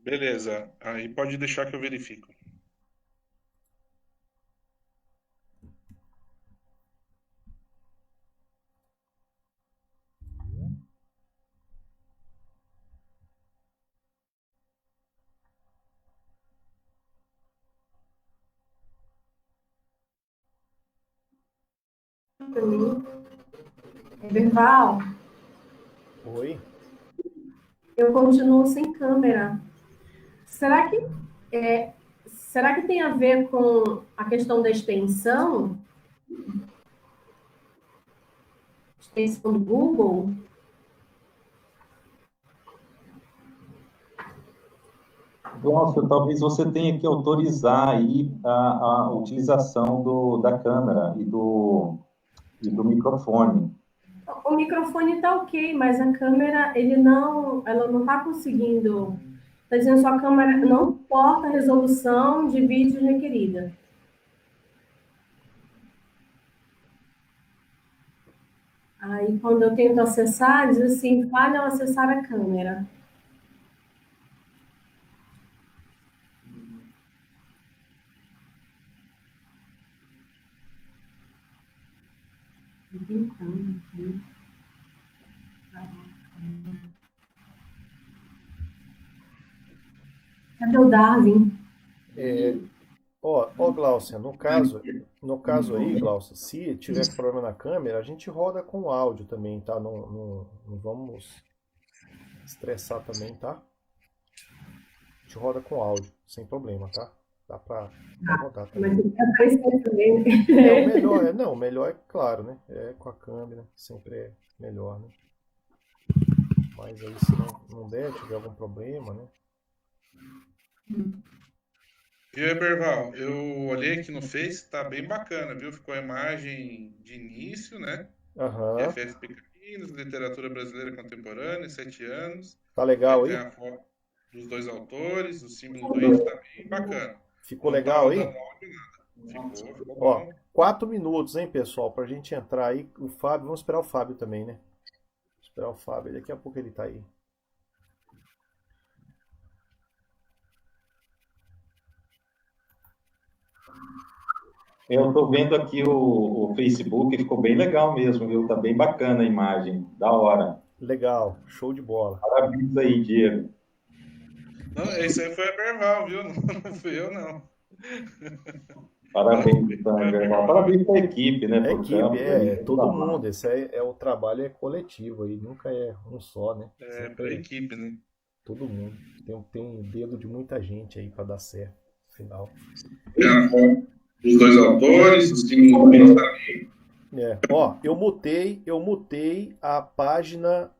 Beleza. Aí pode deixar que eu verifico. Para mim. Berval, Oi? eu continuo sem câmera. Será que é, será que tem a ver com a questão da extensão do Google? Glaucio, talvez você tenha que autorizar aí a utilização da câmera e do microfone. O microfone está ok, mas a câmera, ela não está conseguindo. Está dizendo sua câmera não suporta a resolução de vídeo requerida. Aí, quando eu tento acessar, diz assim, falha ao acessar a câmera. Cadê o Darwin? Ó, Glaucia, no caso aí, Glaucia, se tiver com problema na câmera, a gente roda com áudio também, tá? Não vamos estressar também, tá? A gente roda com áudio, sem problema, tá? Dá pra rodar Mas também. ele está aparecendo também. O melhor é claro, né? É com a câmera, sempre é melhor, né? Mas aí se não der, tiver algum problema, né? Viu, Eberval? Eu olhei aqui no Face, tá bem bacana, viu? Ficou a imagem de início, né? Aham. FF Pequeninos, Literatura Brasileira Contemporânea, 7 anos. Tá Aí legal tem aí? a foto dos dois autores, o símbolo do índio, tá bem bacana. Ficou Não tá legal aí? rodando áudio nada. Ficou Ó, bom. 4 minutos, hein, pessoal, pra gente entrar aí. O Fábio, vamos esperar o Fábio também, né? Esperar o Fábio, daqui a pouco ele tá aí. Eu estou vendo aqui o Facebook, ficou bem legal mesmo, viu? Tá bem bacana a imagem, da hora. Legal, show de bola. Parabéns aí, Diego. Não, esse aí foi a Eberval, viu? Não fui eu, não. Parabéns, Parabéns então, pra Everval. Eberval. Parabéns para a equipe, né? É Por equipe, campos aí, é tudo todo amado. mundo. Esse é o trabalho é coletivo aí, nunca é um só, né? É, pra Sempre equipe, né? todo mundo. Tem dedo de muita gente aí pra dar certo no final. Tem a foto dos dois autores, o símbolo do índio, tá? Ó, eu mutei a página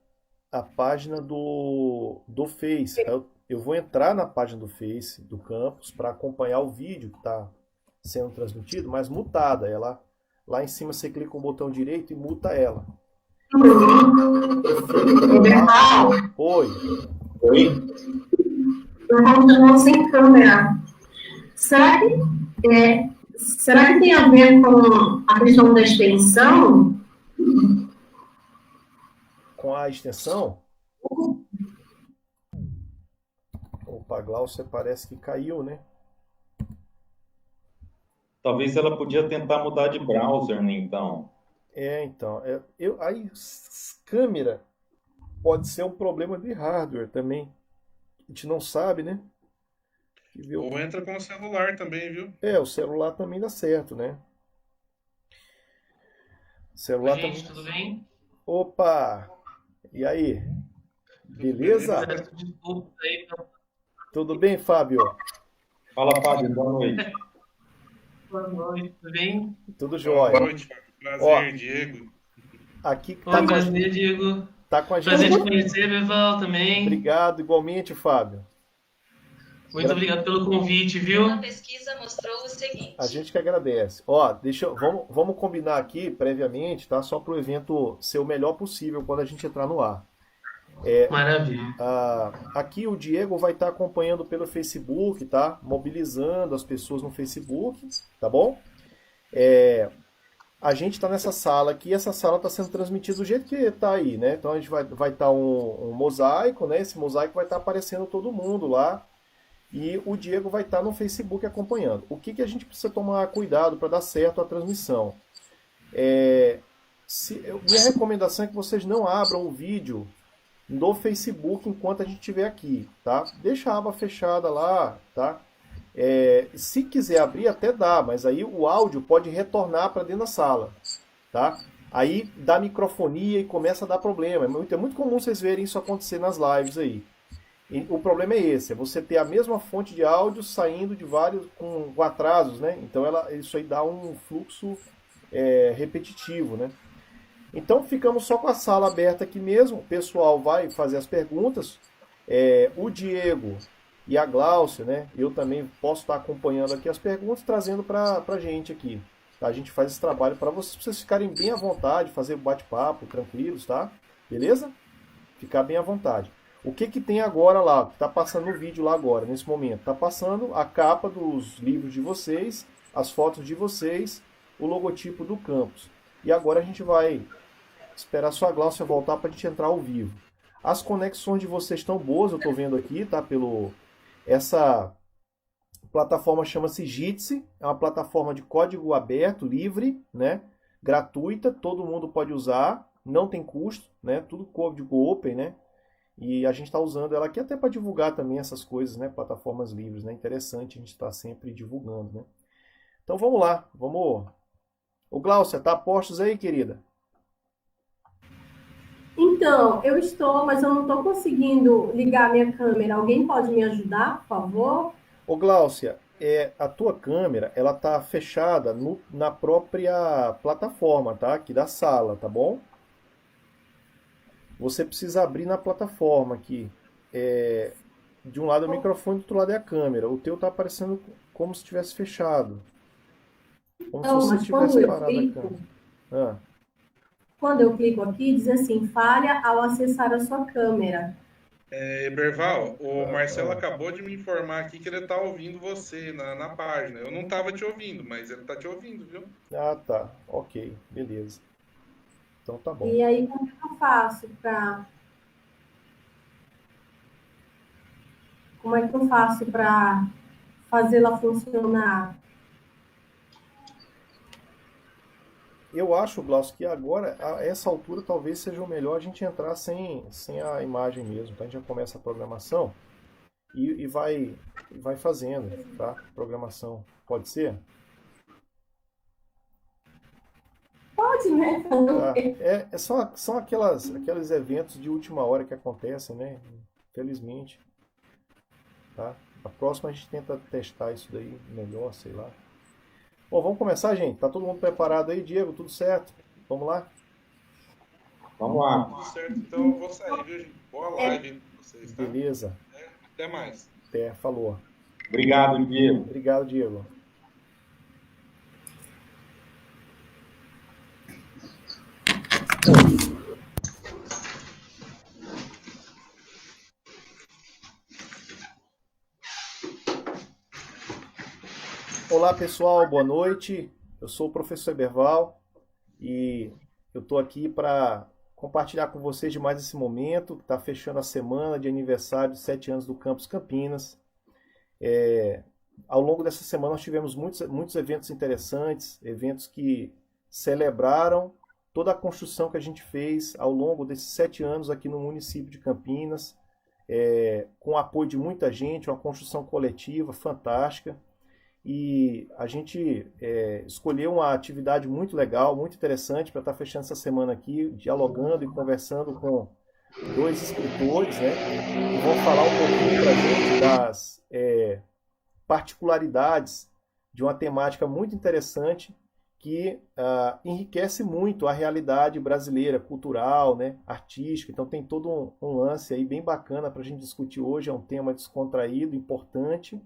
do Face. Eu vou entrar na página do Face do campus para acompanhar o vídeo que está sendo transmitido, mas mutada. Lá em cima você clica com o botão direito e muta ela. E fica lá. Oi. Oi? Eu continuo sem câmera. Será que, será que tem a ver com a questão da extensão? Com a extensão. Opa, a Glaucia parece que caiu, né? Talvez ela podia tentar mudar de browser, né, então. Então. Aí, câmera pode ser um problema de hardware também. A gente não sabe, né? Que ver Ou entra com o celular também, viu? O celular também dá certo, né? O Oi, celular também gente, dá tudo certo. bem? Opa! E aí? Tudo Beleza? beleza? Peço desculpas aí. Tudo bem, Fábio? Fala, Fábio, boa noite. Boa noite, tudo bem? Tudo Boa jóia. noite, Fábio. Ó, Prazer, Diego. aqui Oi, prazer, Diego. tá com a gente. Prazer te conhecer, Beval, também. Obrigado, igualmente, Fábio. Muito obrigado pelo convite, viu? Uma pesquisa mostrou o A seguinte. gente que agradece. Ó, vamos combinar aqui previamente, tá? Só para o evento ser o melhor possível quando a gente entrar no ar. Maravilha. Aqui o Diego vai estar acompanhando pelo Facebook, tá? Mobilizando as pessoas no Facebook, tá bom? A gente está nessa sala aqui, essa sala está sendo transmitida do jeito que está aí, né? Então a gente vai estar um mosaico, né? Esse mosaico vai estar aparecendo todo mundo lá. e o Diego vai estar no Facebook acompanhando. O que a gente precisa tomar cuidado para dar certo a transmissão? Minha recomendação é que vocês não abram o vídeo no Facebook enquanto a gente estiver aqui, tá? Deixa a aba fechada lá, tá? Se quiser abrir até dá, mas aí o áudio pode retornar para dentro da sala, tá? Aí dá microfonia e começa a dar problema. É muito comum vocês verem isso acontecer nas lives aí. E o problema é esse, é você ter a mesma fonte de áudio saindo de vários com atrasos, né? Então isso aí dá um fluxo repetitivo, né? Então ficamos só com a sala aberta aqui mesmo, o pessoal vai fazer as perguntas, o Diego e a Gláucia, né? Eu também posso estar acompanhando aqui as perguntas, trazendo para a gente aqui. Tá? A gente faz esse trabalho para vocês ficarem bem à vontade, fazer bate-papo, tranquilos, tá? Beleza? Ficar bem à vontade. O que tem agora lá? Está passando no vídeo lá agora, nesse momento. Está passando a capa dos livros de vocês, as fotos de vocês, o logotipo do campus. E agora a gente vai esperar só a Gláucia voltar para a gente entrar ao vivo. As conexões de vocês estão boas, eu estou vendo aqui, tá? Essa plataforma chama-se Jitsi, é uma plataforma de código aberto, livre, né? Gratuita, todo mundo pode usar, não tem custo, né? Tudo código open, né? E a gente está usando ela aqui até para divulgar também essas coisas, né? Plataformas livres, né? Interessante a gente estar sempre divulgando, né? Então vamos lá, vamos. Ô Gláucia, tá a postos aí, querida? Então, eu estou, mas eu não estou conseguindo ligar a minha câmera. Alguém pode me ajudar, por favor? Ô Gláucia, a tua câmera, ela tá fechada na própria plataforma, tá? Aqui da sala, tá bom? Você precisa abrir na plataforma aqui. De um lado é o microfone, do outro lado é a câmera. O teu tá aparecendo como se estivesse fechado. Como se você tivesse parado a câmera. Quando eu clico aqui, diz assim, falha ao acessar a sua câmera. Berval, o Marcelo acabou de me informar aqui que ele está ouvindo você na página. Eu não estava te ouvindo, mas ele está te ouvindo, viu? Ah, tá. Ok, beleza. Então tá bom. E aí, como é que eu faço para... Como é que eu faço para fazê-la funcionar? Eu acho, Glaucio, que agora, a essa altura, talvez seja o melhor a gente entrar sem a imagem mesmo. Então a gente já começa a programação e vai fazendo, tá? Programação. Pode ser? Pode, né? Tá. São aqueles eventos de última hora que acontecem, né? Infelizmente. Tá? A próxima a gente tenta testar isso daí melhor, sei lá. Bom, vamos começar, gente. Tá todo mundo preparado aí, Diego? Tudo certo? Vamos lá? Vamos lá. Tudo certo, então eu vou sair, viu, gente? Boa live pra vocês, tá? Beleza. Até mais. Falou. Obrigado, Diego. Obrigado, Diego. Olá pessoal, boa noite. Eu sou o professor Eberval e eu estou aqui para compartilhar com vocês de mais esse momento que está fechando a semana de aniversário de 7 anos do Campus Campinas. Ao longo dessa semana nós tivemos muitos eventos interessantes, eventos que celebraram toda a construção que a gente fez ao longo desses 7 anos aqui no município de Campinas, com o apoio de muita gente, uma construção coletiva fantástica. E a gente escolheu uma atividade muito legal, muito interessante para estar fechando essa semana aqui, dialogando e conversando com 2 escritores, né? Que vão falar um pouquinho para a gente das particularidades de uma temática muito interessante que enriquece muito a realidade brasileira, cultural, né? Artística. Então tem todo um lance aí bem bacana para a gente discutir hoje. É um tema descontraído, importante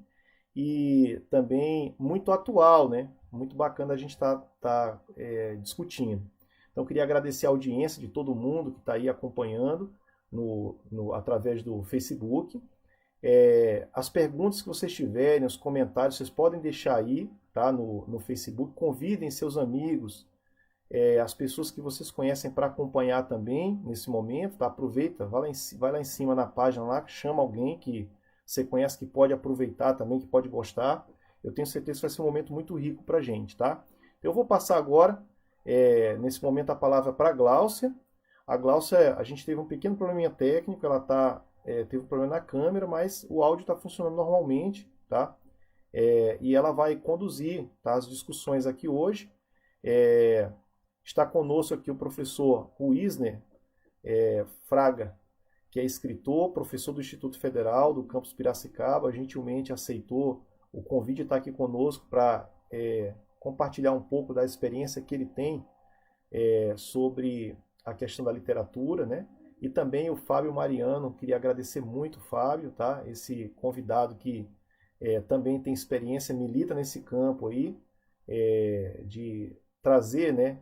e também muito atual, né? Muito bacana a gente estar discutindo. Então, eu queria agradecer a audiência de todo mundo que está aí acompanhando através do Facebook. As perguntas que vocês tiverem, os comentários, vocês podem deixar aí, tá? No Facebook. Convidem seus amigos, as pessoas que vocês conhecem para acompanhar também nesse momento, tá? Aproveita, vai lá em cima na página lá, chama alguém que você conhece, que pode aproveitar também, que pode gostar. Eu tenho certeza que vai ser um momento muito rico para a gente, tá? Eu vou passar agora, nesse momento, a palavra para a Gláucia. A Gláucia, a gente teve um pequeno probleminha técnico, ela teve um problema na câmera, mas o áudio está funcionando normalmente, tá? E ela vai conduzir, tá, as discussões aqui hoje. Está conosco aqui o professor Wisner Fraga, que é escritor, professor do Instituto Federal do Campus Piracicaba, gentilmente aceitou o convite de estar aqui conosco para compartilhar um pouco da experiência que ele tem sobre a questão da literatura, né? E também o Fábio Mariano, queria agradecer muito o Fábio, tá? Esse convidado que também tem experiência, milita nesse campo aí, de trazer, né,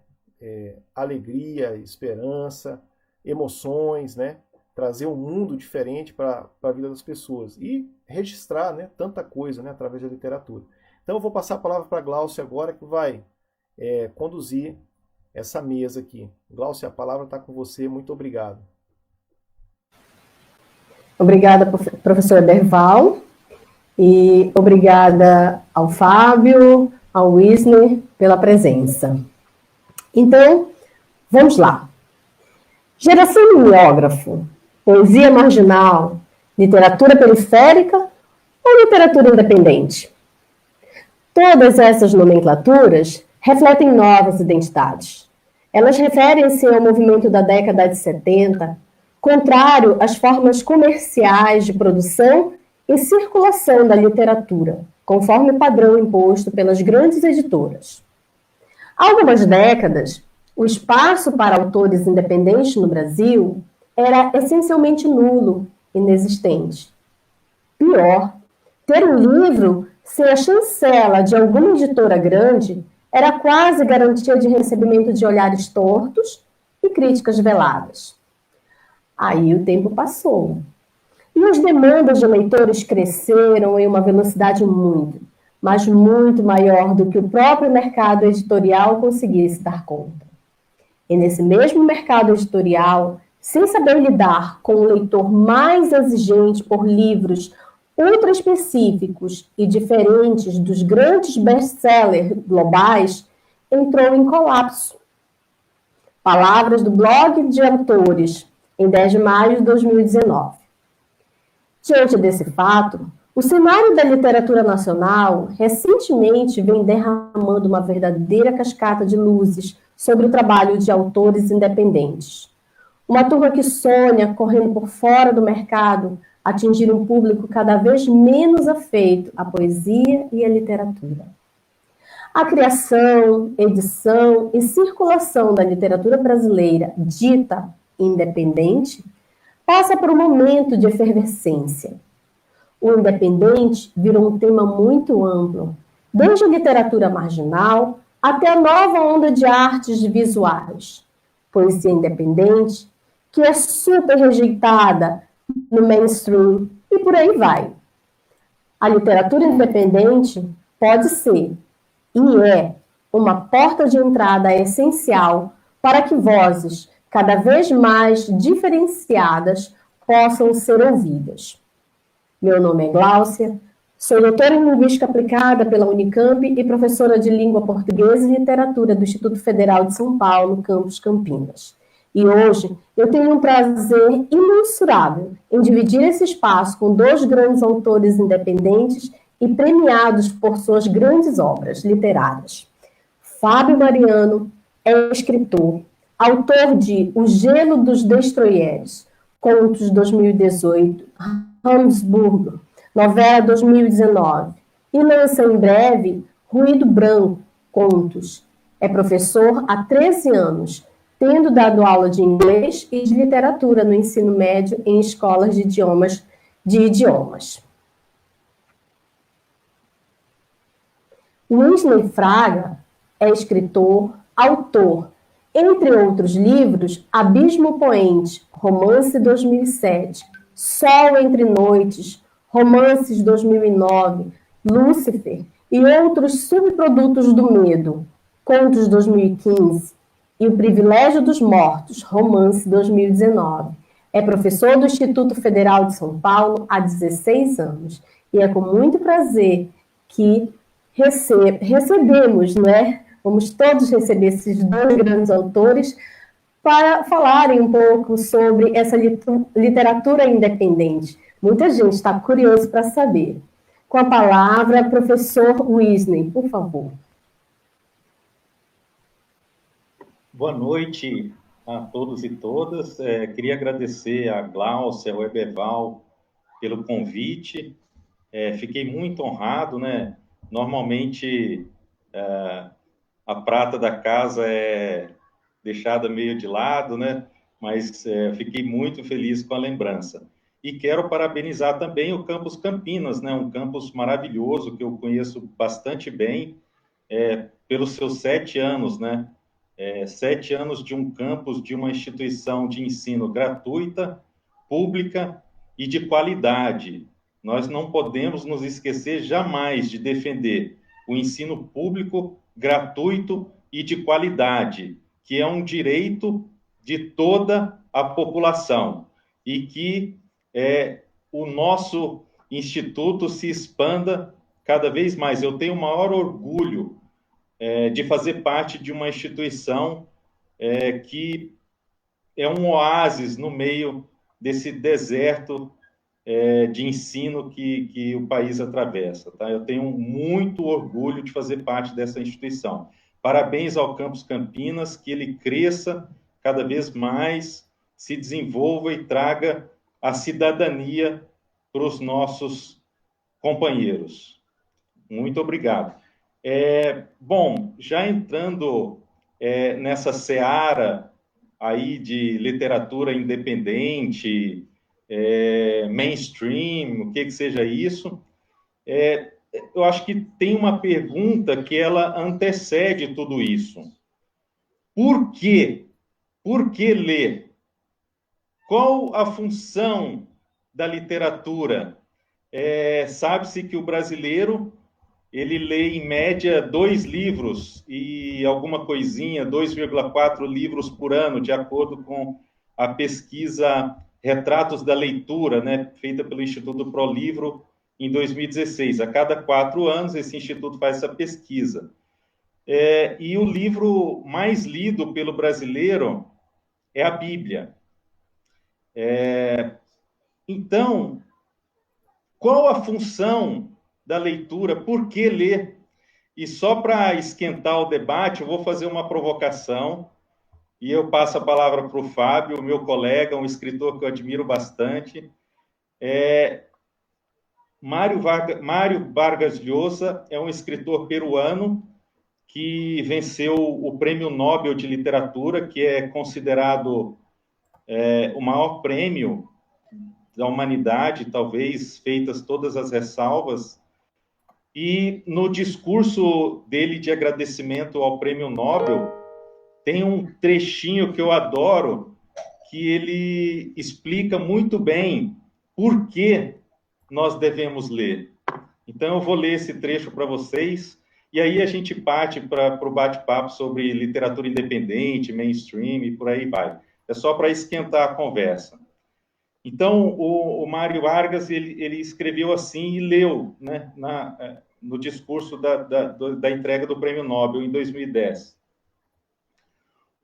alegria, esperança, emoções, né? Trazer um mundo diferente para a vida das pessoas e registrar, né, tanta coisa, né, através da literatura. Então eu vou passar a palavra para a Gláucia agora, que vai conduzir essa mesa aqui. Gláucia, a palavra está com você. Muito obrigado. Obrigada, professor Derval, e obrigada ao Fábio, ao Wisner, pela presença. Então, vamos lá. Geração mimeógrafo, poesia marginal, literatura periférica ou literatura independente? Todas essas nomenclaturas refletem novas identidades. Elas referem-se ao movimento da década de 70, contrário às formas comerciais de produção e circulação da literatura, conforme o padrão imposto pelas grandes editoras. Há algumas décadas, o espaço para autores independentes no Brasil era essencialmente nulo, inexistente. Pior, ter um livro sem a chancela de alguma editora grande era quase garantia de recebimento de olhares tortos e críticas veladas. Aí o tempo passou. E as demandas de leitores cresceram em uma velocidade mas muito maior do que o próprio mercado editorial conseguisse dar conta. E nesse mesmo mercado editorial, sem saber lidar com o leitor mais exigente por livros ultra específicos e diferentes dos grandes best-sellers globais, entrou em colapso. Palavras do blog de autores, em 10 de maio de 2019. Diante desse fato, o cenário da literatura nacional recentemente vem derramando uma verdadeira cascata de luzes sobre o trabalho de autores independentes. Uma turma que sonha, correndo por fora do mercado, atingir um público cada vez menos afeito à poesia e à literatura. A criação, edição e circulação da literatura brasileira dita independente passa por um momento de efervescência. O independente virou um tema muito amplo, desde a literatura marginal até a nova onda de artes visuais. Poesia independente, que é super rejeitada no mainstream, e por aí vai. A literatura independente pode ser, e é, uma porta de entrada essencial para que vozes cada vez mais diferenciadas possam ser ouvidas. Meu nome é Gláucia, sou doutora em Linguística Aplicada pela Unicamp e professora de Língua Portuguesa e Literatura do Instituto Federal de São Paulo, campus Campinas. E hoje eu tenho um prazer imensurável em dividir esse espaço com dois grandes autores independentes e premiados por suas grandes obras literárias. Fábio Mariano é escritor, autor de O Gelo dos Destroyers, Contos 2018, Habsburgo, novela 2019, e lança em breve Ruído Branco, Contos. É professor há 13 anos, tendo dado aula de inglês e de literatura no ensino médio em escolas de idiomas. Wisner Fraga é escritor, autor, entre outros livros, Abismo Poente, romance 2007, Sol entre Noites, romances 2009, Lúcifer e outros subprodutos do medo, Contos 2015, e O Privilégio dos Mortos, romance 2019. É professor do Instituto Federal de São Paulo há 16 anos. E é com muito prazer que recebemos, né? Vamos todos receber esses dois grandes autores para falarem um pouco sobre essa literatura independente. Muita gente está curioso para saber. Com a palavra, professor Wisney, por favor. Boa noite a todos e todas. Queria agradecer a Gláucia, ao Eberval, pelo convite. Fiquei muito honrado, né? Normalmente, a prata da casa é deixada meio de lado, né? Mas fiquei muito feliz com a lembrança. E quero parabenizar também o Campus Campinas, né? Um campus maravilhoso que eu conheço bastante bem, pelos seus 7 anos, né? 7 anos de um campus, de uma instituição de ensino gratuita, pública e de qualidade. Nós não podemos nos esquecer jamais de defender o ensino público, gratuito e de qualidade, que é um direito de toda a população e que o nosso instituto se expanda cada vez mais. Eu tenho o maior orgulho de fazer parte de uma instituição que é um oásis no meio desse deserto de ensino que o país atravessa. Tá? Eu tenho muito orgulho de fazer parte dessa instituição. Parabéns ao Campus Campinas, que ele cresça cada vez mais, se desenvolva e traga a cidadania para os nossos companheiros. Muito obrigado. Bom, já entrando nessa seara aí de literatura independente, mainstream, o que seja isso, eu acho que tem uma pergunta que ela antecede tudo isso. Por quê? Por que ler? Qual a função da literatura? Sabe-se que o brasileiro ele lê, em média, 2 livros e alguma coisinha, 2,4 livros por ano, de acordo com a pesquisa Retratos da Leitura, né, feita pelo Instituto ProLivro em 2016. A cada 4 anos, esse instituto faz essa pesquisa. E o livro mais lido pelo brasileiro é a Bíblia. Então, qual a função da leitura? Por que ler? E só para esquentar o debate, eu vou fazer uma provocação e eu passo a palavra para o Fábio, meu colega, um escritor que eu admiro bastante. Mário Vargas Llosa é um escritor peruano que venceu o Prêmio Nobel de Literatura, que é considerado o maior prêmio da humanidade, talvez feitas todas as ressalvas. E no discurso dele de agradecimento ao Prêmio Nobel, tem um trechinho que eu adoro, que ele explica muito bem por que nós devemos ler. Então, eu vou ler esse trecho para vocês, e aí a gente parte para o bate-papo sobre literatura independente, mainstream, e por aí vai. É só para esquentar a conversa. Então, o Mário Vargas, ele escreveu assim e leu, né, no discurso da entrega do Prêmio Nobel, em 2010.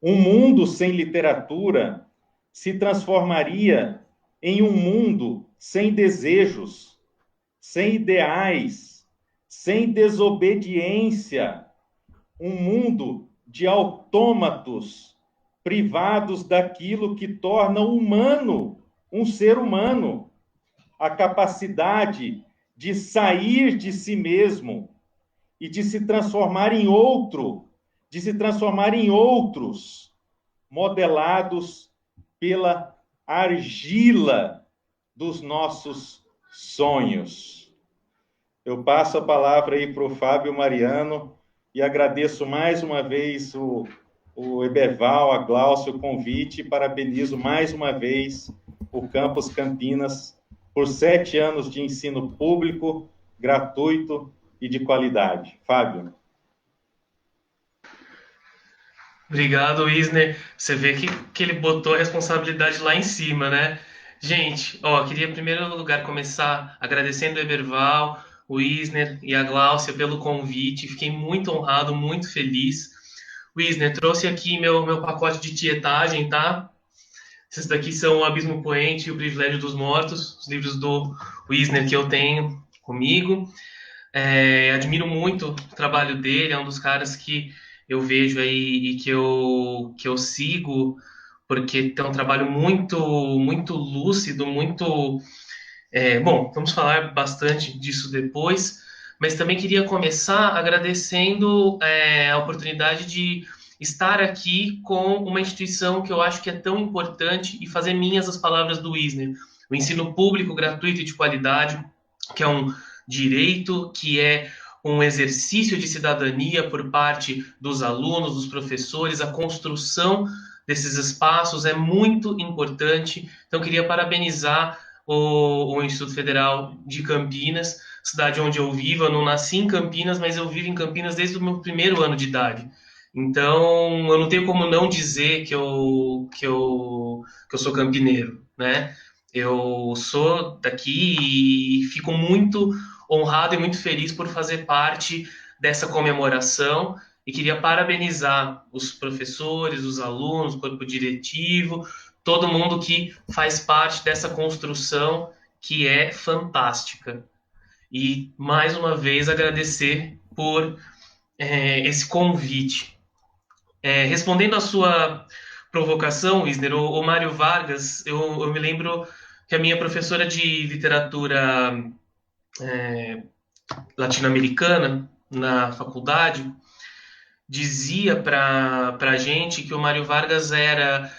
Um mundo sem literatura se transformaria em um mundo sem desejos, sem ideais, sem desobediência, um mundo de autômatos privados daquilo que torna humano um ser humano, a capacidade de sair de si mesmo e de se transformar em outro, de se transformar em outros, modelados pela argila dos nossos sonhos. Eu passo a palavra aí para o Fábio Mariano e agradeço mais uma vez o Eberval, a Gláucia, o convite, e parabenizo mais uma vez o Campus Campinas por 7 anos de ensino público, gratuito e de qualidade. Fábio. Obrigado, Wisner. Você vê que ele botou a responsabilidade lá em cima, né? Gente, ó, queria em primeiro lugar começar agradecendo o Eberval, o Wisner e a Gláucia pelo convite. Fiquei muito honrado, muito feliz. Wisner, trouxe aqui meu pacote de tietagem, tá? Esses daqui são O Abismo Poente e O Privilégio dos Mortos, os livros do Wisner que eu tenho comigo. Admiro muito o trabalho dele, é um dos caras que eu vejo aí e que eu sigo, porque tem um trabalho muito, muito lúcido, muito. Bom, vamos falar bastante disso depois, mas também queria começar agradecendo a oportunidade de estar aqui com uma instituição que eu acho que é tão importante e fazer minhas as palavras do Wisner. O ensino público, gratuito e de qualidade, que é um direito, que é um exercício de cidadania por parte dos alunos, dos professores, a construção desses espaços é muito importante. Então, queria parabenizar o Instituto Federal de Campinas, cidade onde eu vivo. Eu não nasci em Campinas, mas eu vivo em Campinas desde o meu primeiro ano de idade. Então, eu não tenho como não dizer que eu sou campineiro, né? Eu sou daqui e fico muito honrado e muito feliz por fazer parte dessa comemoração e queria parabenizar os professores, os alunos, o corpo diretivo, todo mundo que faz parte dessa construção que é fantástica. E, mais uma vez, agradecer por esse convite. Respondendo à sua provocação, Wisner, o Mário Vargas, eu me lembro que a minha professora de literatura latino-americana na faculdade dizia para a gente que o Mário Vargas era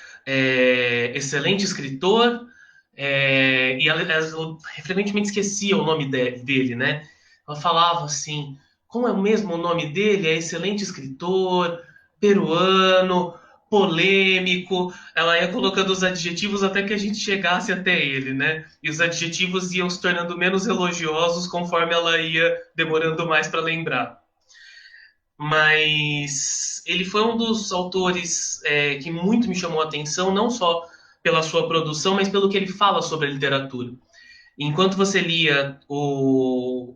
excelente escritor, e ela frequentemente esquecia o nome dele, né? Ela falava assim, como é mesmo o nome dele? É excelente escritor, peruano, polêmico. Ela ia colocando os adjetivos até que a gente chegasse até ele, né? E os adjetivos iam se tornando menos elogiosos conforme ela ia demorando mais para lembrar. Mas ele foi um dos autores que muito me chamou a atenção, não só pela sua produção, mas pelo que ele fala sobre a literatura. Enquanto você lia o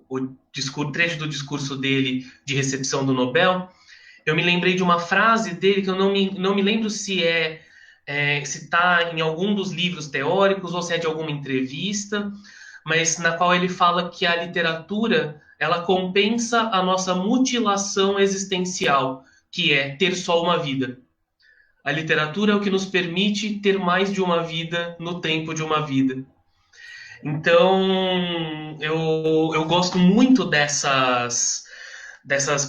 trecho do discurso dele de recepção do Nobel, eu me lembrei de uma frase dele que eu não me lembro se está em algum dos livros teóricos ou se é de alguma entrevista, mas na qual ele fala que a literatura ela compensa a nossa mutilação existencial, que é ter só uma vida. A literatura é o que nos permite ter mais de uma vida no tempo de uma vida. Então, eu gosto muito dessas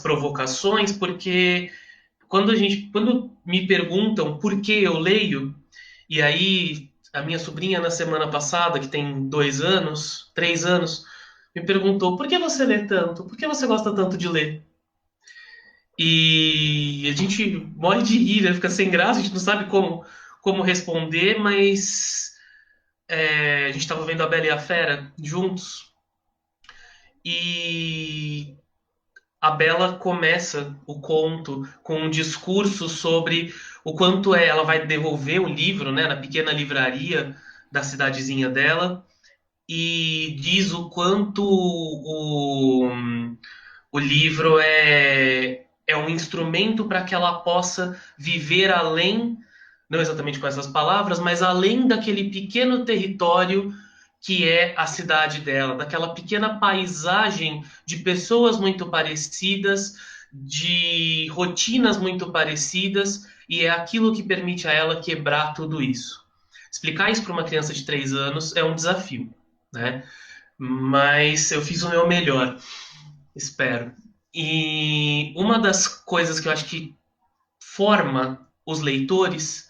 provocações, porque quando me perguntam por que eu leio, e aí a minha sobrinha na semana passada, que tem 3 anos, me perguntou, por que você lê tanto? Por que você gosta tanto de ler? E a gente morre de rir, né? Fica sem graça, a gente não sabe como responder, mas a gente estava vendo A Bela e a Fera juntos, e a Bela começa o conto com um discurso sobre o quanto ela vai devolver o livro, né, na pequena livraria da cidadezinha dela, e diz o quanto o livro é um instrumento para que ela possa viver além, não exatamente com essas palavras, mas além daquele pequeno território que é a cidade dela, daquela pequena paisagem de pessoas muito parecidas, de rotinas muito parecidas, e é aquilo que permite a ela quebrar tudo isso. Explicar isso para uma criança de 3 anos é um desafio, né? Mas eu fiz o meu melhor, espero. E uma das coisas que eu acho que forma os leitores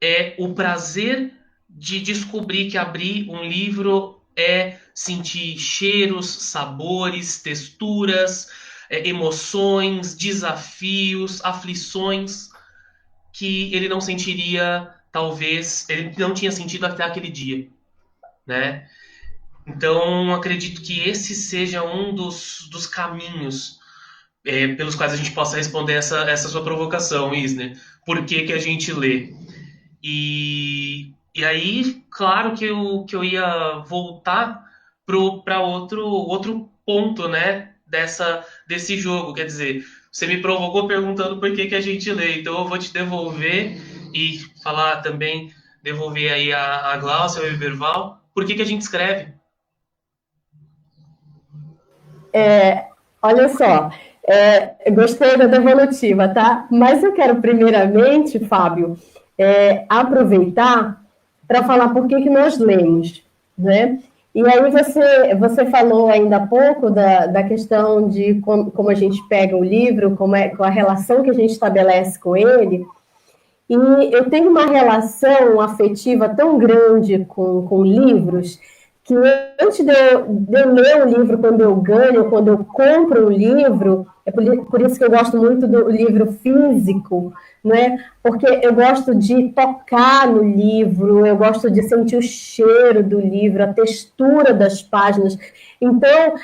é o prazer de descobrir que abrir um livro é sentir cheiros, sabores, texturas, emoções, desafios, aflições que ele não sentiria, talvez, ele não tinha sentido até aquele dia, né? Então, acredito que esse seja um dos caminhos pelos quais a gente possa responder essa sua provocação, Isner. Por que que a gente lê? E aí, claro que eu ia voltar para outro ponto, né, desse jogo. Quer dizer, você me provocou perguntando por que que a gente lê, então eu vou te devolver e falar também, devolver aí a Glaucia, ao Eberval, por que que a gente escreve? Olha só, gostei da devolutiva, tá? Mas eu quero primeiramente, Fábio, aproveitar para falar por que que nós lemos, né? E aí você falou ainda há pouco da questão de como a gente pega o livro, com a relação que a gente estabelece com ele. E eu tenho uma relação afetiva tão grande com livros que antes de eu ler o livro, quando eu ganho, quando eu compro o livro, por isso que eu gosto muito do livro físico, né? Porque eu gosto de tocar no livro, eu gosto de sentir o cheiro do livro, a textura das páginas. Então,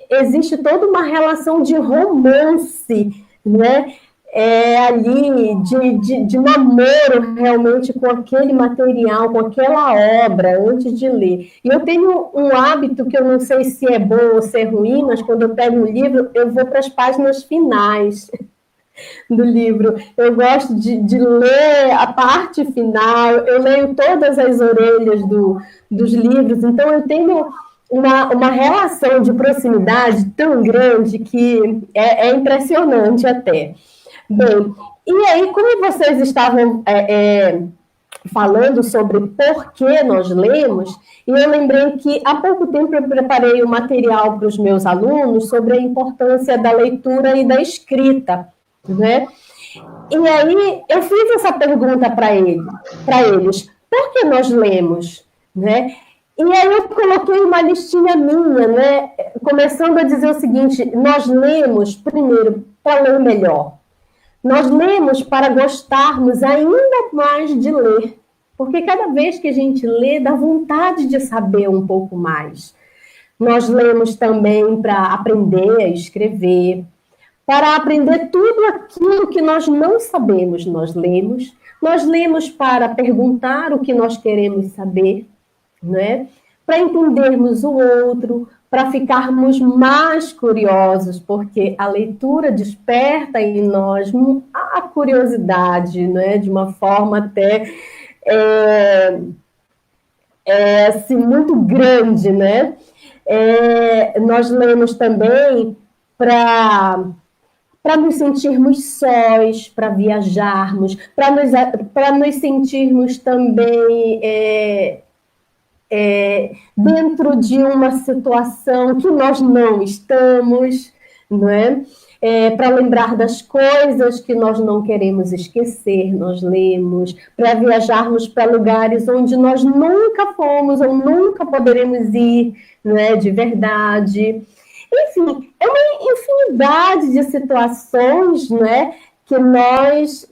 existe toda uma relação de romance, né? Ali de namoro realmente com aquele material, com aquela obra, antes de ler. E eu tenho um hábito que eu não sei se é bom ou se é ruim, mas quando eu pego um livro, eu vou para as páginas finais do livro. Eu gosto de ler a parte final, eu leio todas as orelhas dos livros, então eu tenho uma relação de proximidade tão grande que é impressionante até. Bem, e aí, como vocês estavam falando sobre por que nós lemos, e eu lembrei que há pouco tempo eu preparei um material para os meus alunos sobre a importância da leitura e da escrita, né? E aí eu fiz essa pergunta para eles, por que nós lemos, né? E aí eu coloquei uma listinha minha, né? Começando a dizer o seguinte, nós lemos, primeiro, para ler melhor. Nós lemos para gostarmos ainda mais de ler, porque cada vez que a gente lê, dá vontade de saber um pouco mais. Nós lemos também para aprender a escrever, para aprender tudo aquilo que nós não sabemos, nós lemos para perguntar o que nós queremos saber, né? Para entendermos o outro, para ficarmos mais curiosos, porque a leitura desperta em nós a curiosidade, né? De uma forma até assim, muito grande, né? Nós lemos também para nos sentirmos sós, para viajarmos, para nos sentirmos também dentro de uma situação que nós não estamos, não é? Para lembrar das coisas que nós não queremos esquecer, nós lemos, para viajarmos para lugares onde nós nunca fomos ou nunca poderemos ir, não é? De verdade. Enfim, é uma infinidade de situações, não é? Que nós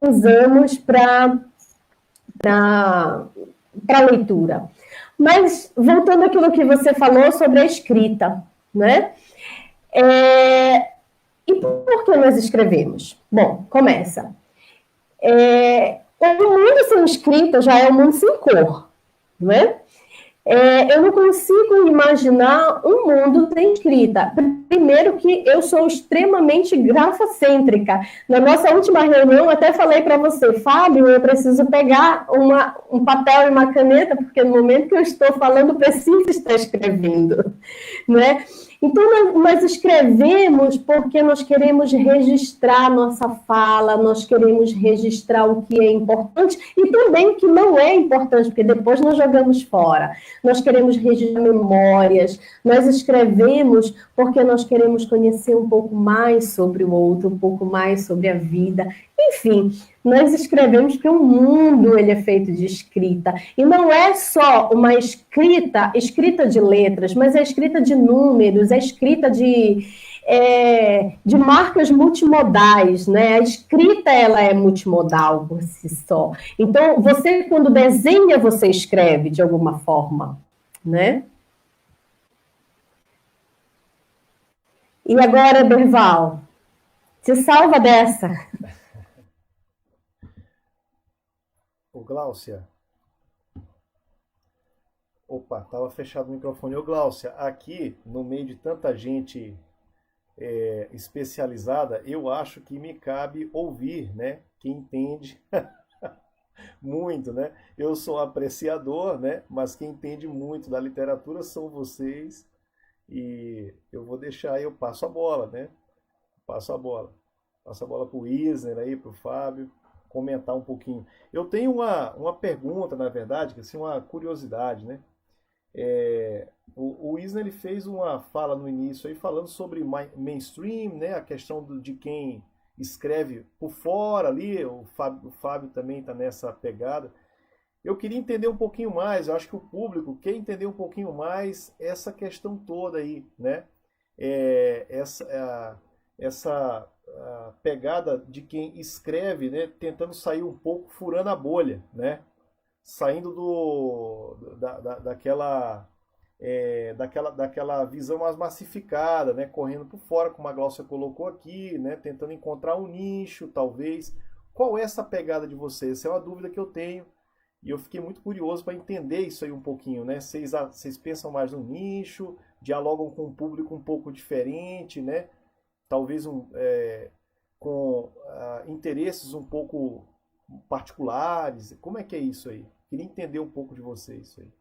usamos para leitura. Mas, voltando àquilo que você falou sobre a escrita, né? E por que nós escrevemos? Bom, começa. O mundo sem escrita já é um mundo sem cor, não é? Eu não consigo imaginar um mundo sem escrita. Primeiro que eu sou extremamente grafocêntrica. Na nossa última reunião, até falei para você, Fábio, eu preciso pegar um papel e uma caneta, porque no momento que eu estou falando, preciso estar escrevendo, né? Então, nós escrevemos porque nós queremos registrar nossa fala, nós queremos registrar o que é importante e também o que não é importante, porque depois nós jogamos fora. Nós queremos registrar memórias, nós escrevemos porque nós queremos conhecer um pouco mais sobre o outro, um pouco mais sobre a vida. Enfim, nós escrevemos porque o mundo ele é feito de escrita. E não é só uma escrita de letras, mas é escrita de números, é escrita de marcas multimodais, né? A escrita ela é multimodal por si só. Então, você, quando desenha, você escreve de alguma forma, né? E agora, Derval, se salva dessa. Ô, Gláucia. Opa, estava fechado o microfone. Ô, Gláucia, aqui, no meio de tanta gente especializada, eu acho que me cabe ouvir, né? Quem entende muito, né? Eu sou apreciador, né? Mas quem entende muito da literatura são vocês. E eu vou deixar, eu passo a bola, né? Passo a bola. Passo a bola para o Wisner aí, para o Fábio, comentar um pouquinho. Eu tenho uma pergunta, na verdade, que assim, uma curiosidade, né? O Wisner ele fez uma fala no início aí falando sobre mainstream, né? A questão de quem escreve por fora ali, o Fábio também está nessa pegada. Eu queria entender um pouquinho mais, eu acho que o público quer entender um pouquinho mais essa questão toda aí, né? Essa pegada de quem escreve, né? Tentando sair um pouco, furando a bolha, né? Saindo daquela visão mais massificada, né? Correndo por fora, como a Gláucia colocou aqui, né? Tentando encontrar um nicho, talvez. Qual é essa pegada de vocês? Essa é uma dúvida que eu tenho. E eu fiquei muito curioso para entender isso aí um pouquinho, né? Vocês pensam mais no nicho, dialogam com um público um pouco diferente, né? Talvez com interesses um pouco particulares. Como é que é isso aí? Queria entender um pouco de vocês isso aí.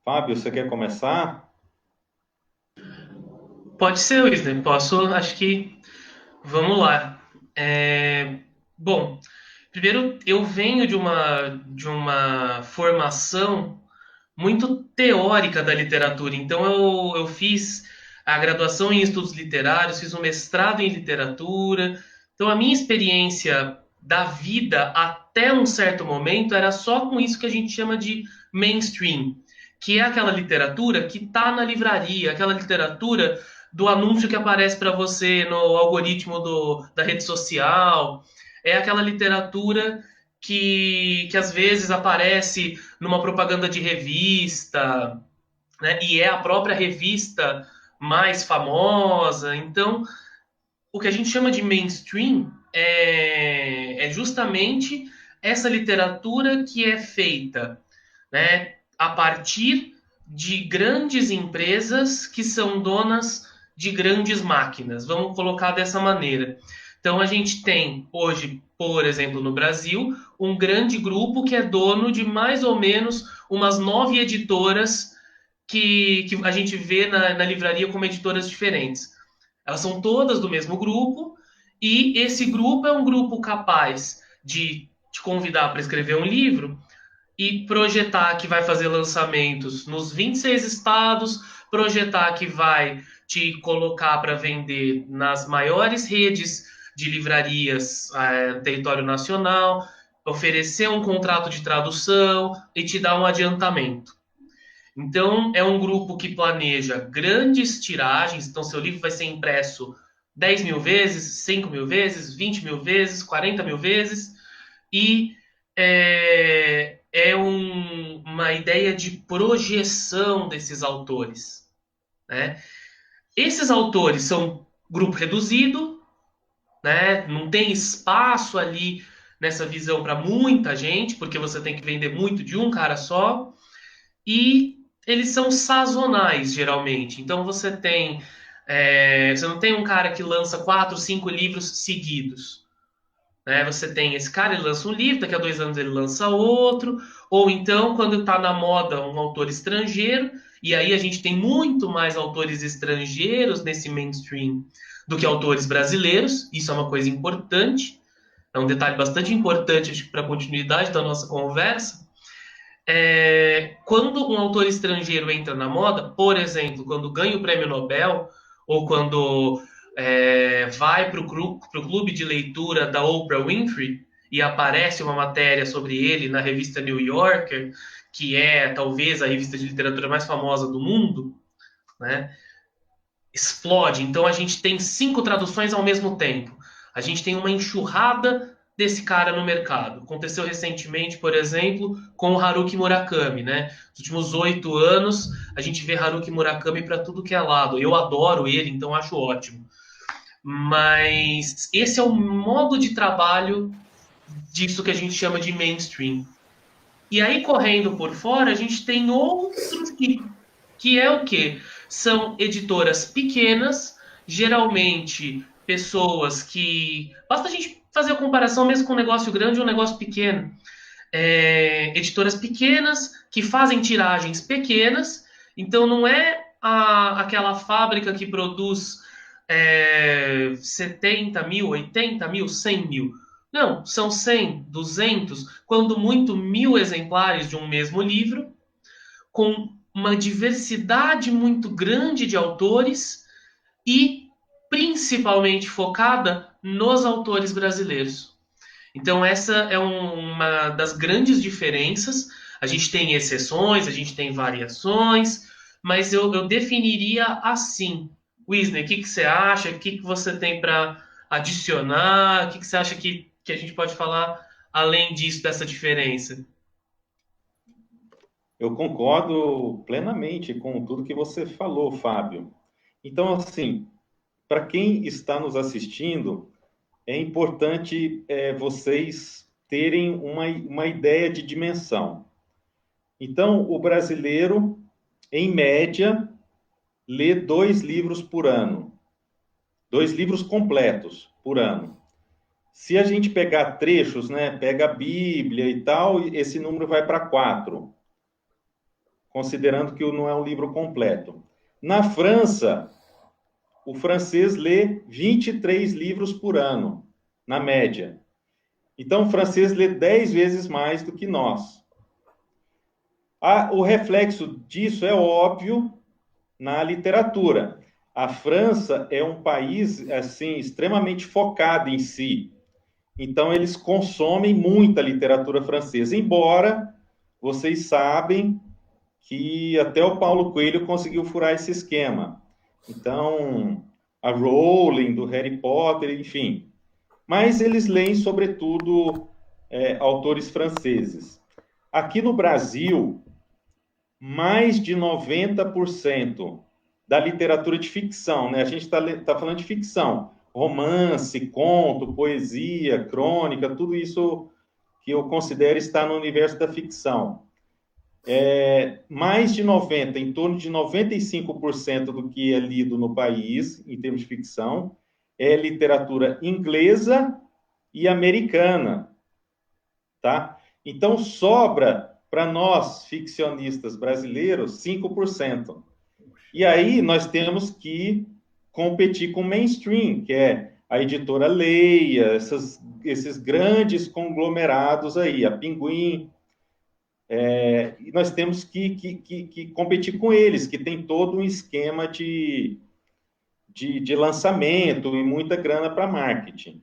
Fábio, você quer começar? Pode ser, Wisner. Posso, acho que... Vamos lá. Bom, primeiro, eu venho de uma formação muito teórica da literatura. Então, eu fiz a graduação em estudos literários, fiz um mestrado em literatura. Então, a minha experiência da vida até um certo momento era só com isso que a gente chama de mainstream, que é aquela literatura que está na livraria, aquela literatura do anúncio que aparece para você no algoritmo da rede social. É aquela literatura que às vezes aparece numa propaganda de revista, né? E é a própria revista mais famosa. Então, o que a gente chama de mainstream é justamente essa literatura que é feita, né, a partir de grandes empresas que são donas de grandes máquinas. Vamos colocar dessa maneira. Então, a gente tem hoje, por exemplo, no Brasil, um grande grupo que é dono de mais ou menos umas 9 editoras que a gente vê na livraria como editoras diferentes. Elas são todas do mesmo grupo, e esse grupo é um grupo capaz de te convidar para escrever um livro e projetar que vai fazer lançamentos nos 26 estados, projetar que vai te colocar para vender nas maiores redes de livrarias no território nacional, oferecer um contrato de tradução e te dar um adiantamento. Então, é um grupo que planeja grandes tiragens. Então, seu livro vai ser impresso 10 mil vezes, 5 mil vezes, 20 mil vezes, 40 mil vezes. E uma ideia de projeção desses autores, né? Esses autores são grupo reduzido, né? Não tem espaço ali nessa visão para muita gente, porque você tem que vender muito de um cara só. E eles são sazonais, geralmente. Então você não tem um cara que lança 4, 5 livros seguidos, né? Você tem esse cara, ele lança um livro, daqui a 2 anos ele lança outro, ou então, quando está na moda, um autor estrangeiro, e aí a gente tem muito mais autores estrangeiros nesse mainstream do que autores brasileiros. Isso é uma coisa importante, é um detalhe bastante importante para a continuidade da nossa conversa. Quando um autor estrangeiro entra na moda, por exemplo, quando ganha o prêmio Nobel, ou quando vai para o clube de leitura da Oprah Winfrey e aparece uma matéria sobre ele na revista New Yorker, que é talvez a revista de literatura mais famosa do mundo, né? Explode. Então a gente tem 5 traduções ao mesmo tempo. A gente tem uma enxurrada desse cara no mercado. Aconteceu recentemente, por exemplo, com o Haruki Murakami, né? Nos últimos 8 anos, a gente vê Haruki Murakami para tudo que é lado. Eu adoro ele, então acho ótimo. Mas esse é o modo de trabalho disso que a gente chama de mainstream. E aí, correndo por fora, a gente tem outros que é o quê? São editoras pequenas, geralmente pessoas que... Basta a gente fazer a comparação mesmo com um negócio grande ou um negócio pequeno. Editoras pequenas que fazem tiragens pequenas, então não é aquela fábrica que produz 70 mil, 80 mil, 100 mil. Não, são 100, 200, quando muito 1000 exemplares de um mesmo livro, com uma diversidade muito grande de autores e principalmente focada nos autores brasileiros. Então essa é uma das grandes diferenças. A gente tem exceções, a gente tem variações, mas eu definiria assim. Wisner, o que você acha? O que você tem para adicionar? O que você acha que a gente pode falar além disso, dessa diferença? Eu concordo plenamente com tudo que você falou, Fábio. Então, assim, para quem está nos assistindo, é importante vocês terem uma ideia de dimensão. Então, o brasileiro, em média, lê 2 livros por ano. 2 livros completos por ano. Se a gente pegar trechos, né, pega a Bíblia e tal, esse número vai para 4, considerando que não é um livro completo. Na França, o francês lê 23 livros por ano, na média. Então, o francês lê 10 vezes mais do que nós. O reflexo disso é óbvio na literatura. A França é um país assim extremamente focado em si. Então, eles consomem muita literatura francesa, embora vocês sabem que até o Paulo Coelho conseguiu furar esse esquema. Então, a Rowling, do Harry Potter, enfim. Mas eles leem, sobretudo, autores franceses. Aqui no Brasil, mais de 90% da literatura de ficção, né? A gente tá falando de ficção, romance, conto, poesia, crônica, tudo isso que eu considero estar no universo da ficção. Mais de 90%, em torno de 95% do que é lido no país, em termos de ficção, é literatura inglesa e americana, tá? Então, sobra para nós, ficcionistas brasileiros, 5%. E aí nós temos que competir com o mainstream, que é a editora Leia, esses grandes conglomerados aí, a Pinguim. E nós temos que competir com eles, que tem todo um esquema de lançamento e muita grana para marketing.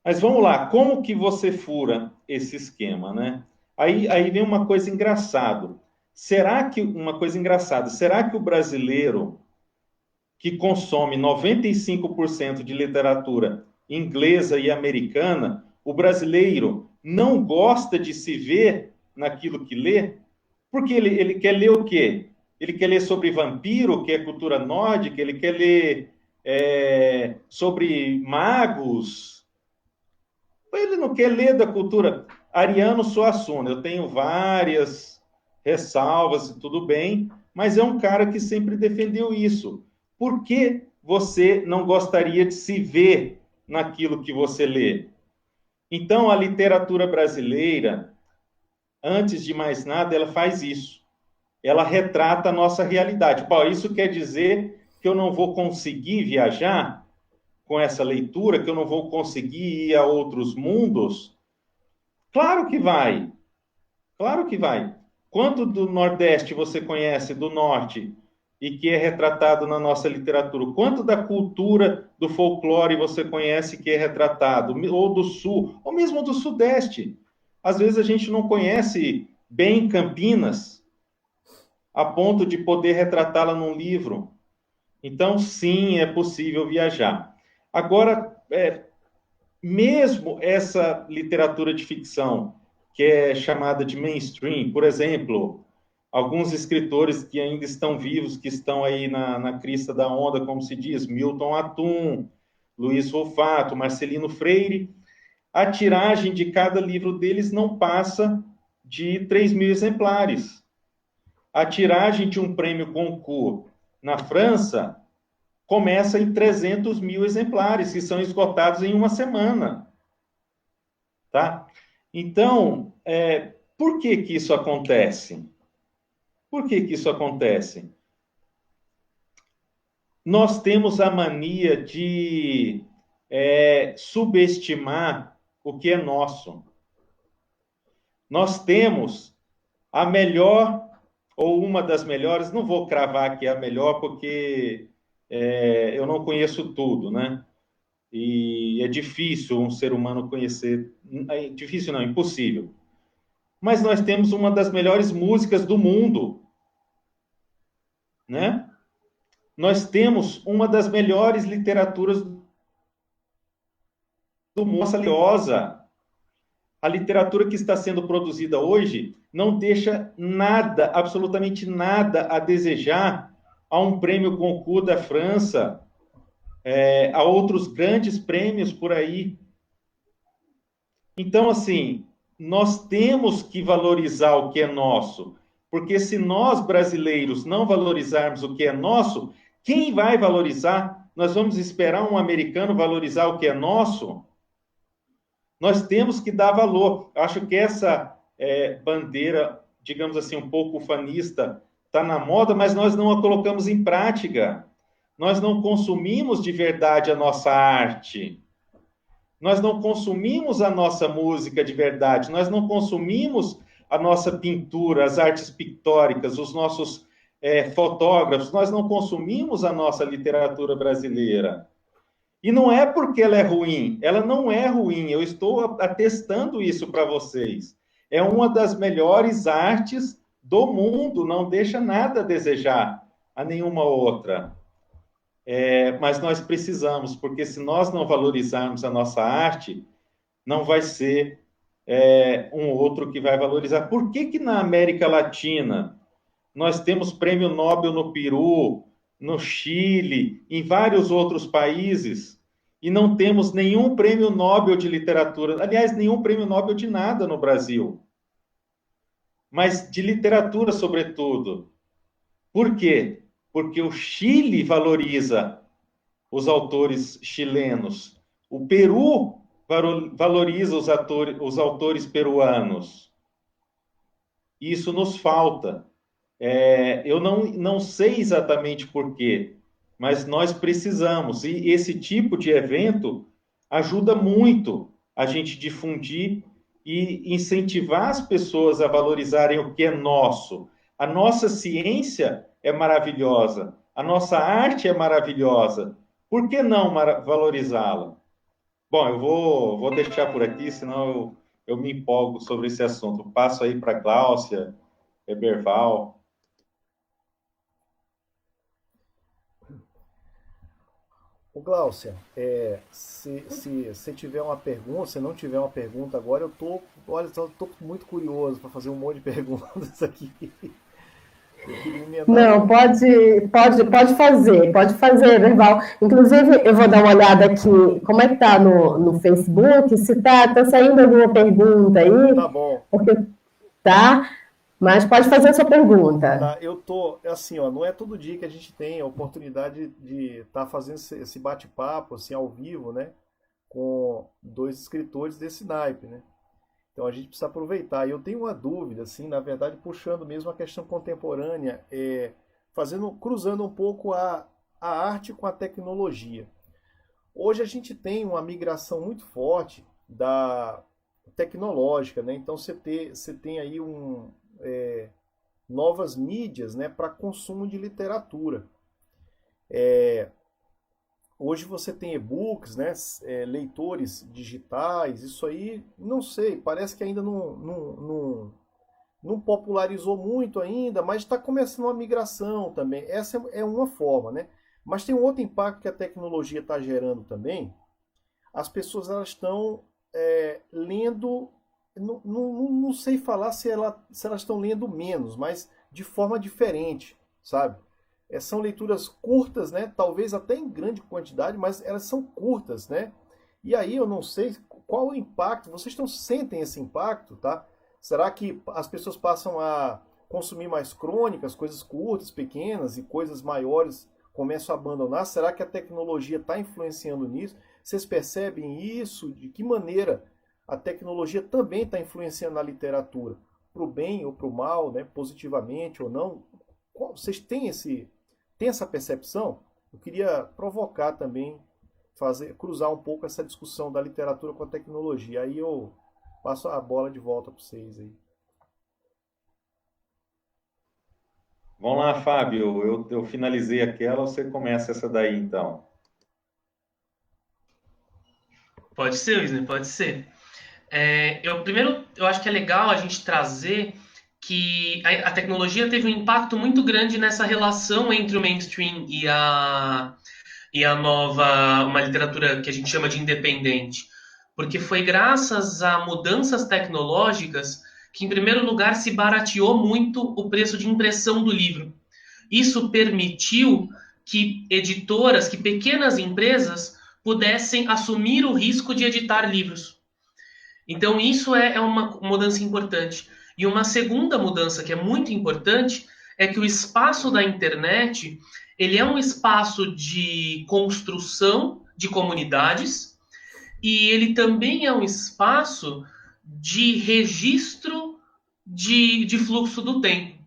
Mas vamos lá, como que você fura esse esquema, né? Aí vem uma coisa engraçada. Será que o brasileiro que consome 95% de literatura inglesa e americana, o brasileiro não gosta de se ver naquilo que lê? Porque ele quer ler o quê? Ele quer ler sobre vampiro, que é cultura nórdica, ele quer ler sobre magos. Ele não quer ler da cultura. Ariano Suassuna, eu tenho várias ressalvas, tudo bem, mas é um cara que sempre defendeu isso. Por que você não gostaria de se ver naquilo que você lê? Então, a literatura brasileira, antes de mais nada, ela faz isso. Ela retrata a nossa realidade. Bom, isso quer dizer que eu não vou conseguir viajar com essa leitura, que eu não vou conseguir ir a outros mundos? Claro que vai. Claro que vai. Quanto do Nordeste você conhece, do Norte, e que é retratado na nossa literatura? Quanto da cultura do folclore você conhece que é retratado? Ou do Sul, ou mesmo do Sudeste? Às vezes a gente não conhece bem Campinas, a ponto de poder retratá-la num livro. Então, sim, é possível viajar. Agora, mesmo essa literatura de ficção, que é chamada de mainstream, por exemplo, alguns escritores que ainda estão vivos, que estão aí na crista da onda, como se diz, Milton Atum, Luiz Wolfato, Marcelino Freire, a tiragem de cada livro deles não passa de 3.000 exemplares. A tiragem de um prêmio Goncourt na França começa em 300.000 exemplares, que são esgotados em uma semana. Tá? Então, por que que isso acontece? Por que que isso acontece? Nós temos a mania de subestimar o que é nosso. Nós temos a melhor, ou uma das melhores, não vou cravar que é a melhor, porque eu não conheço tudo, né? E é difícil um ser humano conhecer, difícil não, impossível. Mas nós temos uma das melhores músicas do mundo, né? Nós temos uma das melhores literaturas do mundo, valiosa. A literatura que está sendo produzida hoje não deixa nada, absolutamente nada a desejar a um prêmio Goncourt da França, a outros grandes prêmios por aí. Então, assim, nós temos que valorizar o que é nosso, porque se nós, brasileiros, não valorizarmos o que é nosso, quem vai valorizar? Nós vamos esperar um americano valorizar o que é nosso? Nós temos que dar valor. Acho que essa bandeira, digamos assim, um pouco ufanista, está na moda, mas nós não a colocamos em prática. Nós não consumimos de verdade a nossa arte. Nós não consumimos a nossa música de verdade. Nós não consumimos a nossa pintura, as artes pictóricas, os nossos fotógrafos. Nós não consumimos a nossa literatura brasileira. E não é porque ela é ruim, ela não é ruim, eu estou atestando isso para vocês. É uma das melhores artes do mundo, não deixa nada a desejar a nenhuma outra. Mas nós precisamos, porque se nós não valorizarmos a nossa arte, não vai ser um outro que vai valorizar. Por que que na América Latina nós temos prêmio Nobel no Peru, no Chile, em vários outros países, e não temos nenhum prêmio Nobel de literatura, aliás, nenhum prêmio Nobel de nada no Brasil, mas de literatura, sobretudo. Por quê? Porque o Chile valoriza os autores chilenos, o Peru valoriza os autores peruanos. Isso nos falta. Eu não sei exatamente por quê, mas nós precisamos. E esse tipo de evento ajuda muito a gente difundir e incentivar as pessoas a valorizarem o que é nosso. A nossa ciência é maravilhosa, a nossa arte é maravilhosa. Por que não valorizá-la? Bom, eu vou deixar por aqui, senão eu me empolgo sobre esse assunto. Passo aí para a Gláucia, Eberval. Ô Gláucia, se você tiver uma pergunta, se não tiver uma pergunta agora, eu tô muito curioso para fazer um monte de perguntas aqui. Eu queria emendar. Não, pode fazer, Eberval. Inclusive, eu vou dar uma olhada aqui, como é que tá no Facebook, se tá saindo alguma pergunta aí. Tá bom. Porque tá, mas pode fazer a sua pergunta. Tá, eu tô, assim, ó, não é todo dia que a gente tem a oportunidade de estar fazendo esse bate-papo, assim, ao vivo, né, com dois escritores desse naipe, né? Então a gente precisa aproveitar. E eu tenho uma dúvida, assim, na verdade, puxando mesmo a questão contemporânea, cruzando um pouco a arte com a tecnologia. Hoje a gente tem uma migração muito forte da tecnológica, né? Então você tem aí novas mídias, né, para consumo de literatura. Hoje você tem e-books, né, leitores digitais, isso aí, não sei, parece que ainda não popularizou muito ainda, mas está começando uma migração também. Essa é uma forma, né? Mas tem um outro impacto que a tecnologia está gerando também. as pessoas elas estão lendo, não sei falar se elas estão lendo menos, mas de forma diferente, sabe? São leituras curtas, né? Talvez até em grande quantidade, mas elas são curtas, né? E aí eu não sei qual o impacto, vocês sentem esse impacto, tá? Será que as pessoas passam a consumir mais crônicas, coisas curtas, pequenas, e coisas maiores começam a abandonar? Será que a tecnologia está influenciando nisso? Vocês percebem isso? De que maneira a tecnologia também está influenciando na literatura? Para o bem ou para o mal, né? Positivamente ou não? Vocês têm essa percepção? Eu queria provocar também, cruzar um pouco essa discussão da literatura com a tecnologia. Aí eu passo a bola de volta para vocês aí. Vamos lá, Fábio. Eu finalizei aquela, você começa essa daí, então. Pode ser, Wisner, pode ser. Eu acho que é legal a gente trazer que a tecnologia teve um impacto muito grande nessa relação entre o mainstream e a uma literatura que a gente chama de independente. Porque foi graças a mudanças tecnológicas que, em primeiro lugar, se barateou muito o preço de impressão do livro. Isso permitiu que editoras, que pequenas empresas pudessem assumir o risco de editar livros. Então, isso é uma mudança importante. E uma segunda mudança que é muito importante é que o espaço da internet ele é um espaço de construção de comunidades e ele também é um espaço de registro de fluxo do tempo.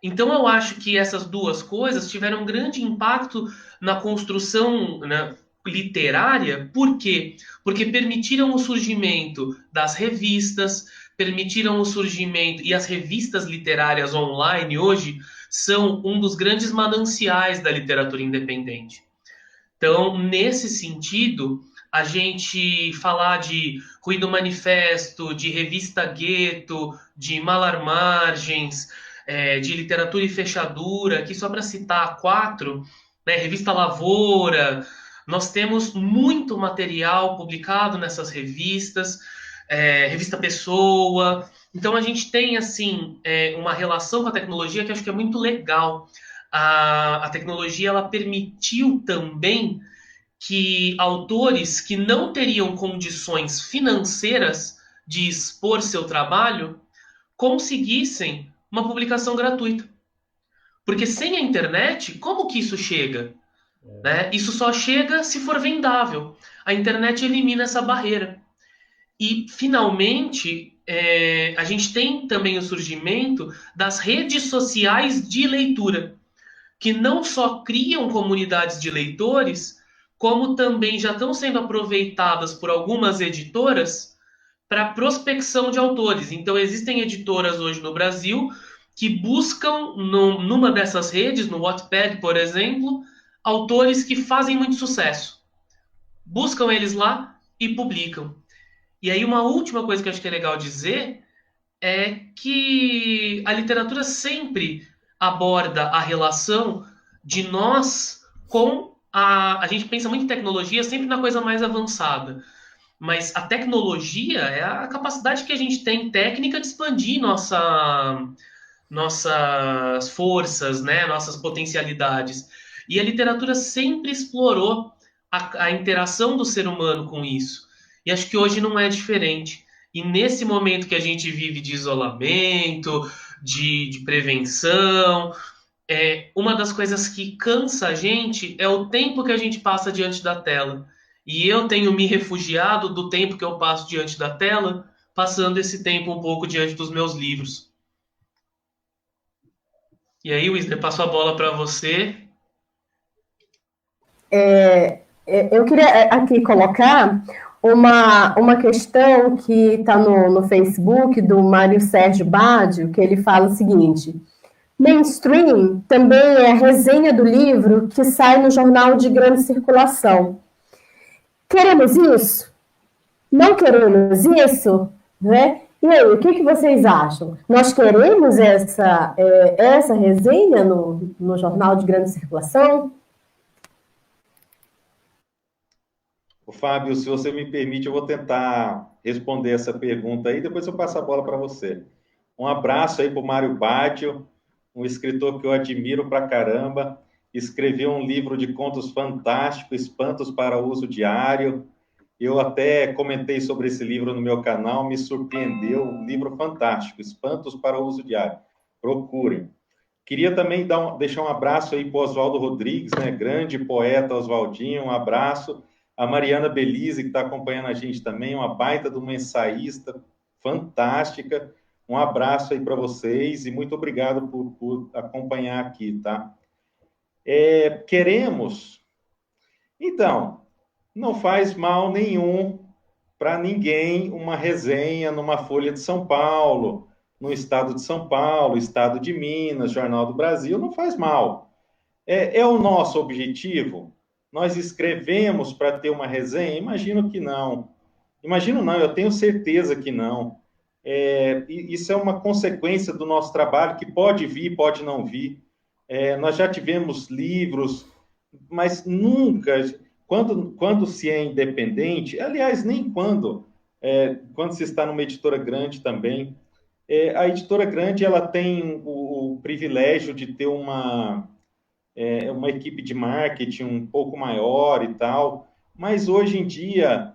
Então, eu acho que essas duas coisas tiveram um grande impacto na construção, né, literária. Por quê? Porque permitiram o surgimento das revistas, permitiram o surgimento, e as revistas literárias online hoje são um dos grandes mananciais da literatura independente. Então, nesse sentido, a gente falar de Ruído Manifesto, de Revista Gueto, de Malar Margens, de Literatura e Fechadura, que só para citar 4, né, Revista Lavoura, nós temos muito material publicado nessas revistas, Revista Pessoa. Então a gente tem assim uma relação com a tecnologia que acho que é muito legal. A tecnologia ela permitiu também que autores que não teriam condições financeiras de expor seu trabalho conseguissem uma publicação gratuita. Porque sem a internet, como que isso chega? Né? Isso só chega se for vendável. A internet elimina essa barreira. E, finalmente, a gente tem também o surgimento das redes sociais de leitura, que não só criam comunidades de leitores, como também já estão sendo aproveitadas por algumas editoras para prospecção de autores. Então, existem editoras hoje no Brasil que buscam, numa dessas redes, no Wattpad, por exemplo, autores que fazem muito sucesso. Buscam eles lá e publicam. E aí uma última coisa que eu acho que é legal dizer é que a literatura sempre aborda a relação de nós com a gente pensa muito em tecnologia sempre na coisa mais avançada. Mas a tecnologia é a capacidade que a gente tem técnica de expandir nossas forças, né? Nossas potencialidades. E a literatura sempre explorou a interação do ser humano com isso. E acho que hoje não é diferente. E nesse momento que a gente vive de isolamento, de prevenção, uma das coisas que cansa a gente é o tempo que a gente passa diante da tela. E eu tenho me refugiado do tempo que eu passo diante da tela, passando esse tempo um pouco diante dos meus livros. E aí, Wisner, passo a bola para você. Eu queria aqui colocar uma questão que está no Facebook do Mário Sérgio Badio, que ele fala o seguinte: mainstream também é a resenha do livro que sai no jornal de grande circulação. Queremos isso? Não queremos isso? Né? E aí, o que vocês acham? Nós queremos essa resenha no jornal de grande circulação? Fábio, se você me permite, eu vou tentar responder essa pergunta aí, depois eu passo a bola para você. Um abraço aí para o Mário Bátio, um escritor que eu admiro pra caramba, escreveu um livro de contos fantástico, Espantos para Uso Diário. Eu até comentei sobre esse livro no meu canal, me surpreendeu, um livro fantástico, Espantos para Uso Diário. Procurem. Queria também deixar um abraço aí para o Oswaldo Rodrigues, né? Grande poeta Oswaldinho, um abraço. A Mariana Belize, que está acompanhando a gente também, uma baita de uma ensaísta fantástica. Um abraço aí para vocês e muito obrigado por acompanhar aqui, tá? Queremos... Então, não faz mal nenhum para ninguém uma resenha numa Folha de São Paulo, no Estado de São Paulo, Estado de Minas, Jornal do Brasil, não faz mal. É o nosso objetivo? Nós escrevemos para ter uma resenha? Imagino que não. Imagino não, eu tenho certeza que não. Isso é uma consequência do nosso trabalho, que pode vir, pode não vir. Nós já tivemos livros, mas nunca... Quando se é independente, aliás, nem quando se está numa editora grande também, a editora grande ela tem o privilégio de ter uma equipe de marketing um pouco maior e tal, mas hoje em dia,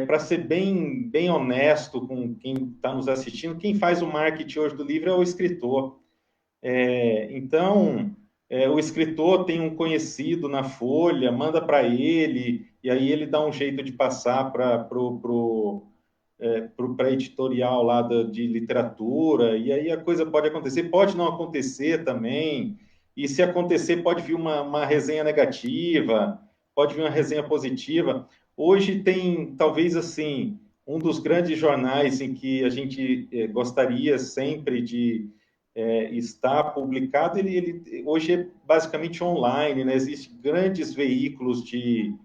para ser bem honesto com quem está nos assistindo, quem faz o marketing hoje do livro é o escritor. Então, o escritor tem um conhecido na Folha, manda para ele, e aí ele dá um jeito de passar para a editorial lá de literatura, e aí a coisa pode acontecer, pode não acontecer também, e se acontecer pode vir uma resenha negativa, pode vir uma resenha positiva. Hoje tem, talvez assim, um dos grandes jornais em que a gente gostaria sempre de está publicado, ele hoje é basicamente online, né? Existem grandes veículos de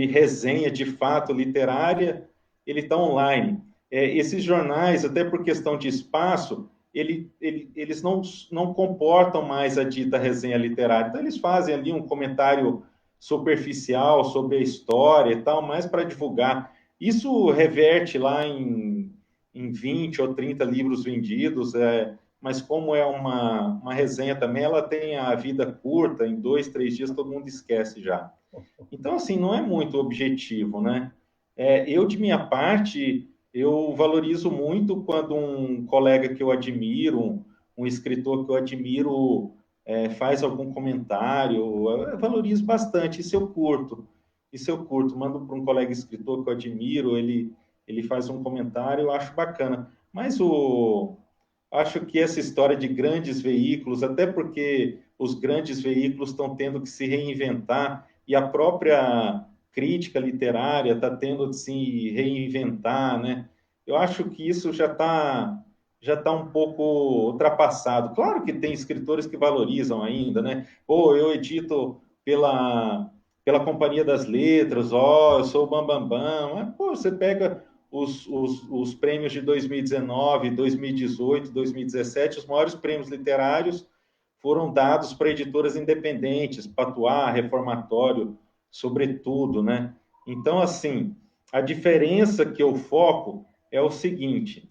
resenha, de fato, literária, ele está online. Esses jornais, até por questão de espaço, eles não comportam mais a dita resenha literária, então eles fazem ali um comentário superficial sobre a história e tal, mais para divulgar. Isso reverte lá em 20 ou 30 livros vendidos, mas como é uma resenha também, ela tem a vida curta, em 2, 3 dias todo mundo esquece já. Então, assim, não é muito objetivo, né? Eu, de minha parte, eu valorizo muito quando um colega que eu admiro, um escritor que eu admiro, faz algum comentário, eu valorizo bastante, isso eu curto. Mando para um colega escritor que eu admiro, ele faz um comentário, eu acho bacana. Mas acho que essa história de grandes veículos, até porque os grandes veículos estão tendo que se reinventar e a própria crítica literária está tendo de se reinventar, né? Eu acho que isso já tá um pouco ultrapassado. Claro que tem escritores que valorizam ainda, né? Pô, eu edito pela Companhia das Letras, eu sou o Bambambam. Mas, pô, você pega os prêmios de 2019, 2018, 2017, os maiores prêmios literários foram dados para editoras independentes, Patuá, Reformatório, sobretudo, né? Então, assim, a diferença que eu foco é o seguinte,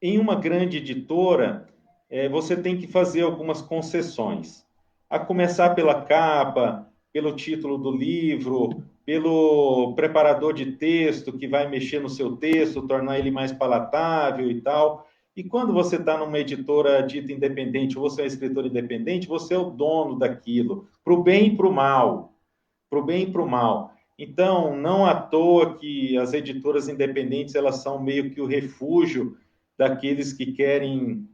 em uma grande editora, você tem que fazer algumas concessões, a começar pela capa, pelo título do livro, pelo preparador de texto que vai mexer no seu texto, tornar ele mais palatável e tal. E quando você está numa editora dita independente, ou você é um escritor independente, você é o dono daquilo, para o bem e para o mal. Para o bem e para o mal. Então, não à toa que as editoras independentes, elas são meio que o refúgio daqueles que querem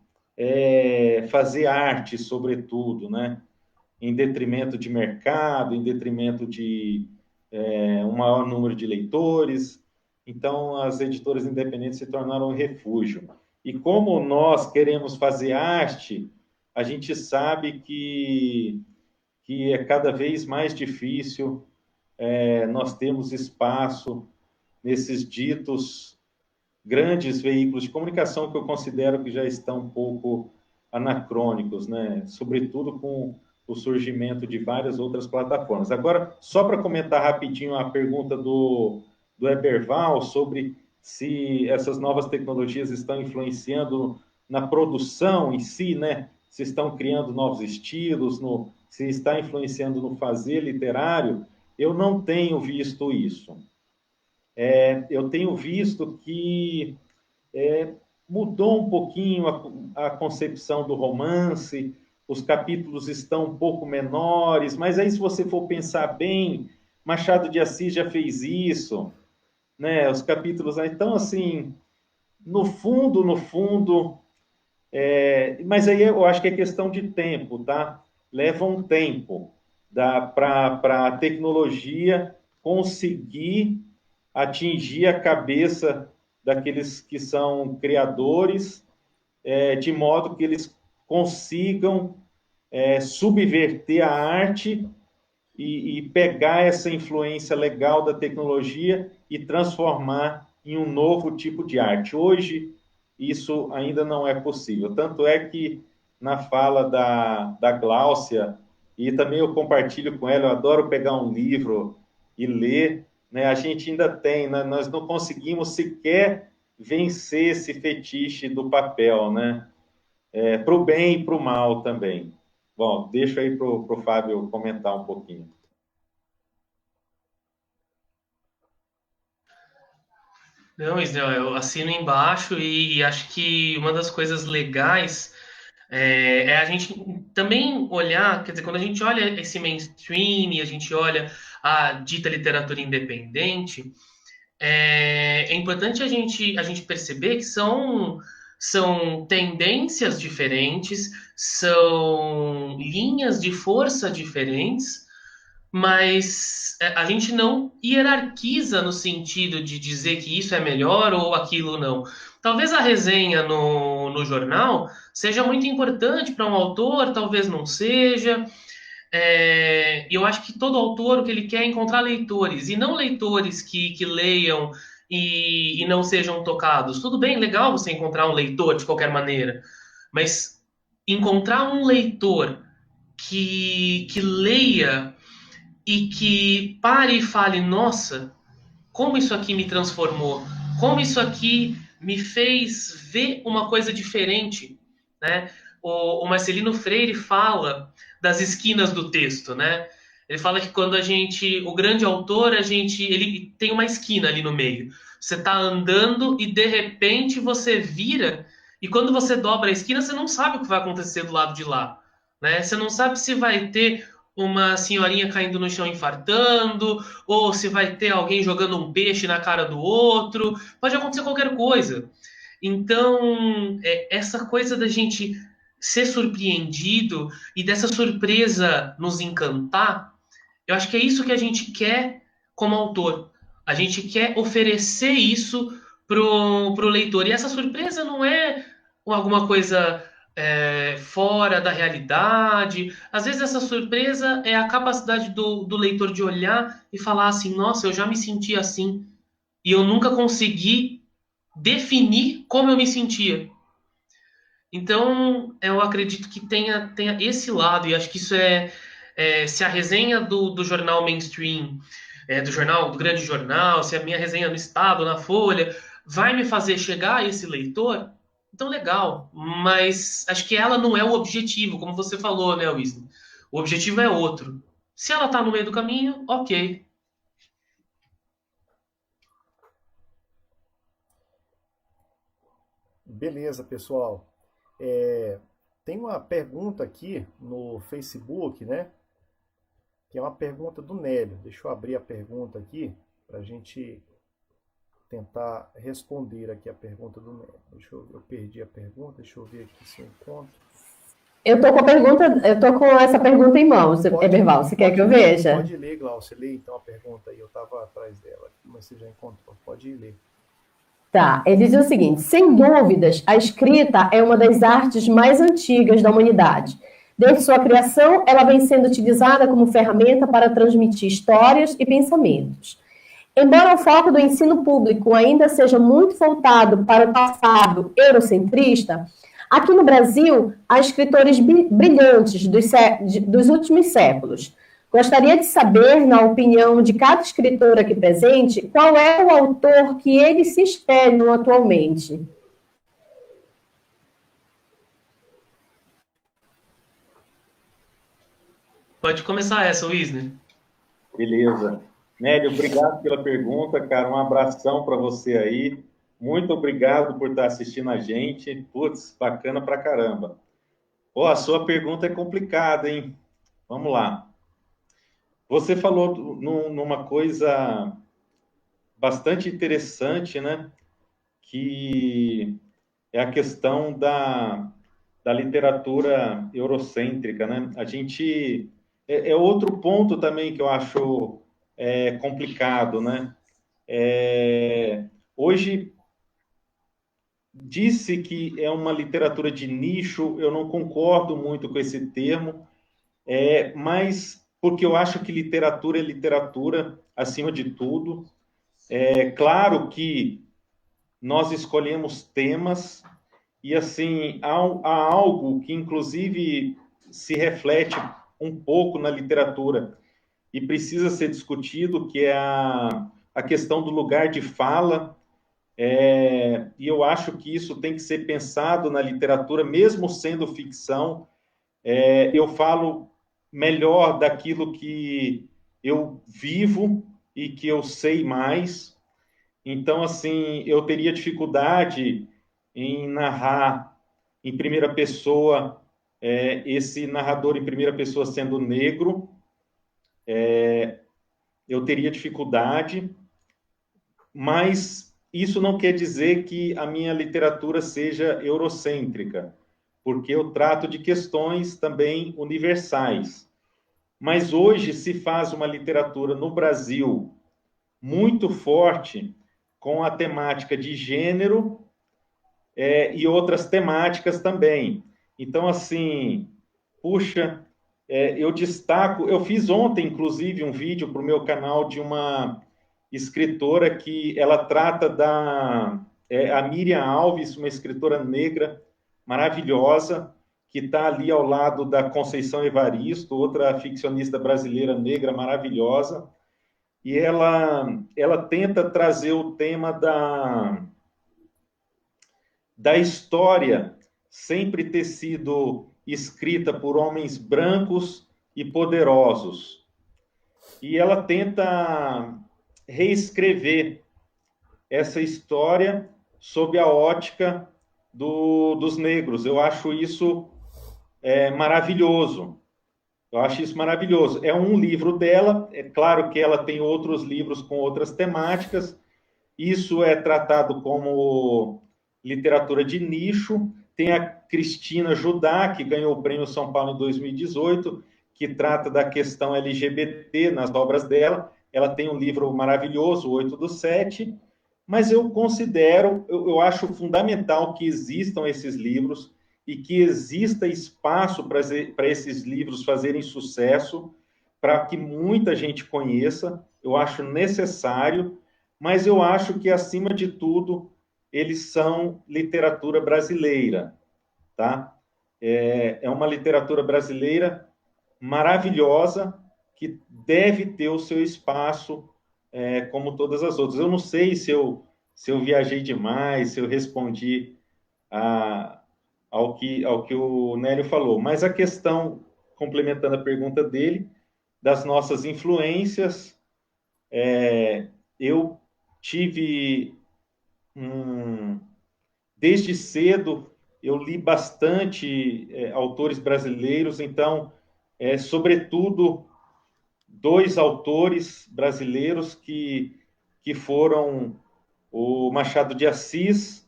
fazer arte, sobretudo, né? Em detrimento de mercado, em detrimento de um maior número de leitores. Então, as editoras independentes se tornaram um refúgio. E como nós queremos fazer arte, a gente sabe que é cada vez mais difícil nós termos espaço nesses ditos grandes veículos de comunicação que eu considero que já estão um pouco anacrônicos, né? Sobretudo com o surgimento de várias outras plataformas. Agora, só para comentar rapidinho a pergunta do Eberval sobre se essas novas tecnologias estão influenciando na produção em si, né? Se estão criando novos estilos, se está influenciando no fazer literário, eu não tenho visto isso. Eu tenho visto que mudou um pouquinho a concepção do romance, os capítulos estão um pouco menores, mas aí se você for pensar bem, Machado de Assis já fez isso, né? Os capítulos, então assim, no fundo, mas aí eu acho que é questão de tempo, tá? Leva um tempo para a tecnologia conseguir atingir a cabeça daqueles que são criadores, de modo que eles consigam subverter a arte e pegar essa influência legal da tecnologia e transformar em um novo tipo de arte. Hoje, isso ainda não é possível. Tanto é que, na fala da Gláucia, e também eu compartilho com ela, eu adoro pegar um livro e ler, né? A gente ainda tem, né? Nós não conseguimos sequer vencer esse fetiche do papel, né? Para o bem e para o mal também. Bom, deixa aí para o Fábio comentar um pouquinho. Não, Isnel, eu assino embaixo e acho que uma das coisas legais é a gente também olhar, quer dizer, quando a gente olha esse mainstream e a gente olha a dita literatura independente, é importante a gente perceber que são tendências diferentes, são linhas de força diferentes, mas a gente não hierarquiza no sentido de dizer que isso é melhor ou aquilo não. Talvez a resenha no jornal seja muito importante para um autor, talvez não seja. Eu acho que todo autor, o que ele quer é encontrar leitores, e não leitores que leiam e não sejam tocados. Tudo bem, legal você encontrar um leitor de qualquer maneira, mas encontrar um leitor que leia e que pare e fale, nossa, como isso aqui me transformou, como isso aqui me fez ver uma coisa diferente, né? O Marcelino Freire fala das esquinas do texto, né? Ele fala que quando o grande autor, ele tem uma esquina ali no meio. Você está andando e de repente você vira e quando você dobra a esquina, você não sabe o que vai acontecer do lado de lá, né? Você não sabe se vai ter uma senhorinha caindo no chão infartando, ou se vai ter alguém jogando um peixe na cara do outro, pode acontecer qualquer coisa. Então, essa coisa da gente ser surpreendido e dessa surpresa nos encantar, eu acho que é isso que a gente quer como autor. A gente quer oferecer isso pro leitor. E essa surpresa não é alguma coisa fora da realidade. Às vezes essa surpresa é a capacidade do leitor de olhar e falar assim, nossa, eu já me senti assim e eu nunca consegui definir como eu me sentia. Então, eu acredito que tenha esse lado, e acho que isso se a resenha do jornal mainstream, do grande jornal, se a minha resenha no Estado, na Folha, vai me fazer chegar a esse leitor, então legal, mas acho que ela não é o objetivo, como você falou, né, Wisney? O objetivo é outro. Se ela está no meio do caminho, ok. Beleza, pessoal. Tem uma pergunta aqui no Facebook, né? Que é uma pergunta do Nélio. Deixa eu abrir a pergunta aqui para a gente tentar responder aqui a pergunta do Nélio. Eu perdi a pergunta, deixa eu ver aqui se eu encontro. Eu tô com essa pergunta em mãos, Eberval. Você quer que eu veja? Pode ler, Glaucia. Lê então a pergunta aí. Eu estava atrás dela, mas você já encontrou. Pode ler. Tá, ele diz o seguinte: sem dúvidas, a escrita é uma das artes mais antigas da humanidade. Desde sua criação, ela vem sendo utilizada como ferramenta para transmitir histórias e pensamentos. Embora o foco do ensino público ainda seja muito voltado para o passado eurocentrista, Aqui no Brasil, há escritores brilhantes dos últimos séculos. Gostaria de saber, na opinião de cada escritor aqui presente, qual é o autor que eles se espelham atualmente. Pode começar essa, Wisner. Beleza. Nélio, obrigado pela pergunta, cara. Um abração para você aí. Muito obrigado por estar assistindo a gente. Putz, bacana pra caramba. Ó, a sua pergunta é complicada, hein? Vamos lá. Você falou numa coisa bastante interessante, né? Que é a questão da literatura eurocêntrica, né? A gente... É outro ponto também que eu acho complicado, né? Hoje, disse que é uma literatura de nicho, eu não concordo muito com esse termo, mas porque eu acho que literatura é literatura acima de tudo. É claro que nós escolhemos temas e, assim, há algo que, inclusive, se reflete um pouco na literatura e precisa ser discutido, que é a questão do lugar de fala, e eu acho que isso tem que ser pensado na literatura, mesmo sendo ficção. Eu falo melhor daquilo que eu vivo e que eu sei mais. Então, assim, eu teria dificuldade em narrar em primeira pessoa, esse narrador em primeira pessoa sendo negro. Eu teria dificuldade, mas isso não quer dizer que a minha literatura seja eurocêntrica, porque eu trato de questões também universais. Mas hoje se faz uma literatura no Brasil muito forte com a temática de gênero e outras temáticas também. Então, assim, puxa, eu destaco... Eu fiz ontem, inclusive, um vídeo para o meu canal de uma escritora que ela trata a Miriam Alves, uma escritora negra maravilhosa, que está ali ao lado da Conceição Evaristo, outra ficcionista brasileira negra maravilhosa, e ela tenta trazer o tema da história sempre ter sido escrita por homens brancos e poderosos. E ela tenta reescrever essa história sob a ótica dos negros. Eu acho isso maravilhoso. Eu acho isso maravilhoso. É um livro dela, é claro que ela tem outros livros com outras temáticas. Isso é tratado como literatura de nicho. Tem a Cristina Judá, que ganhou o Prêmio São Paulo em 2018, que trata da questão LGBT nas obras dela. Ela tem um livro maravilhoso, 8/7, mas eu considero, eu acho fundamental que existam esses livros e que exista espaço para esses livros fazerem sucesso, para que muita gente conheça. Eu acho necessário, mas eu acho que, acima de tudo, eles são literatura brasileira, tá? É uma literatura brasileira maravilhosa, que deve ter o seu espaço, como todas as outras. Eu não sei se eu viajei demais, se eu respondi ao que o Nélio falou, mas a questão, complementando a pergunta dele, das nossas influências, eu tive, desde cedo, eu li bastante autores brasileiros, então, sobretudo, 2 autores brasileiros que foram o Machado de Assis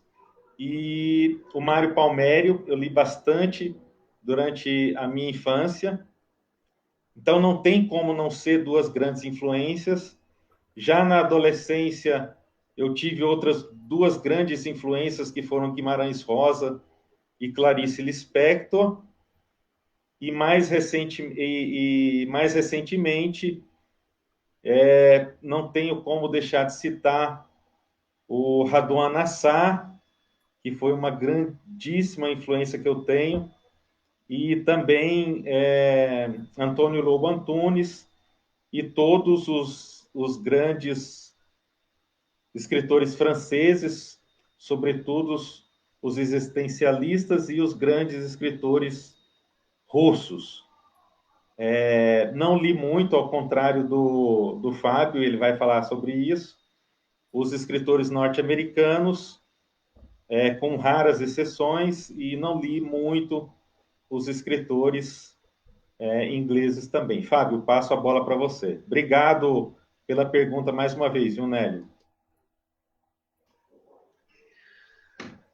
e o Mário Palmério. Eu li bastante durante a minha infância, então não tem como não ser 2 grandes influências. Já na adolescência, eu tive outras 2 grandes influências, que foram Guimarães Rosa e Clarice Lispector, e mais recentemente, não tenho como deixar de citar o Radwan Nassar, que foi uma grandíssima influência que eu tenho, e também Antônio Lobo Antunes e todos os grandes escritores franceses, sobretudo os existencialistas e os grandes escritores russos. Não li muito, ao contrário do Fábio, ele vai falar sobre isso. Os escritores norte-americanos, com raras exceções, e não li muito os escritores ingleses também. Fábio, passo a bola para você. Obrigado pela pergunta mais uma vez, viu, Nélio?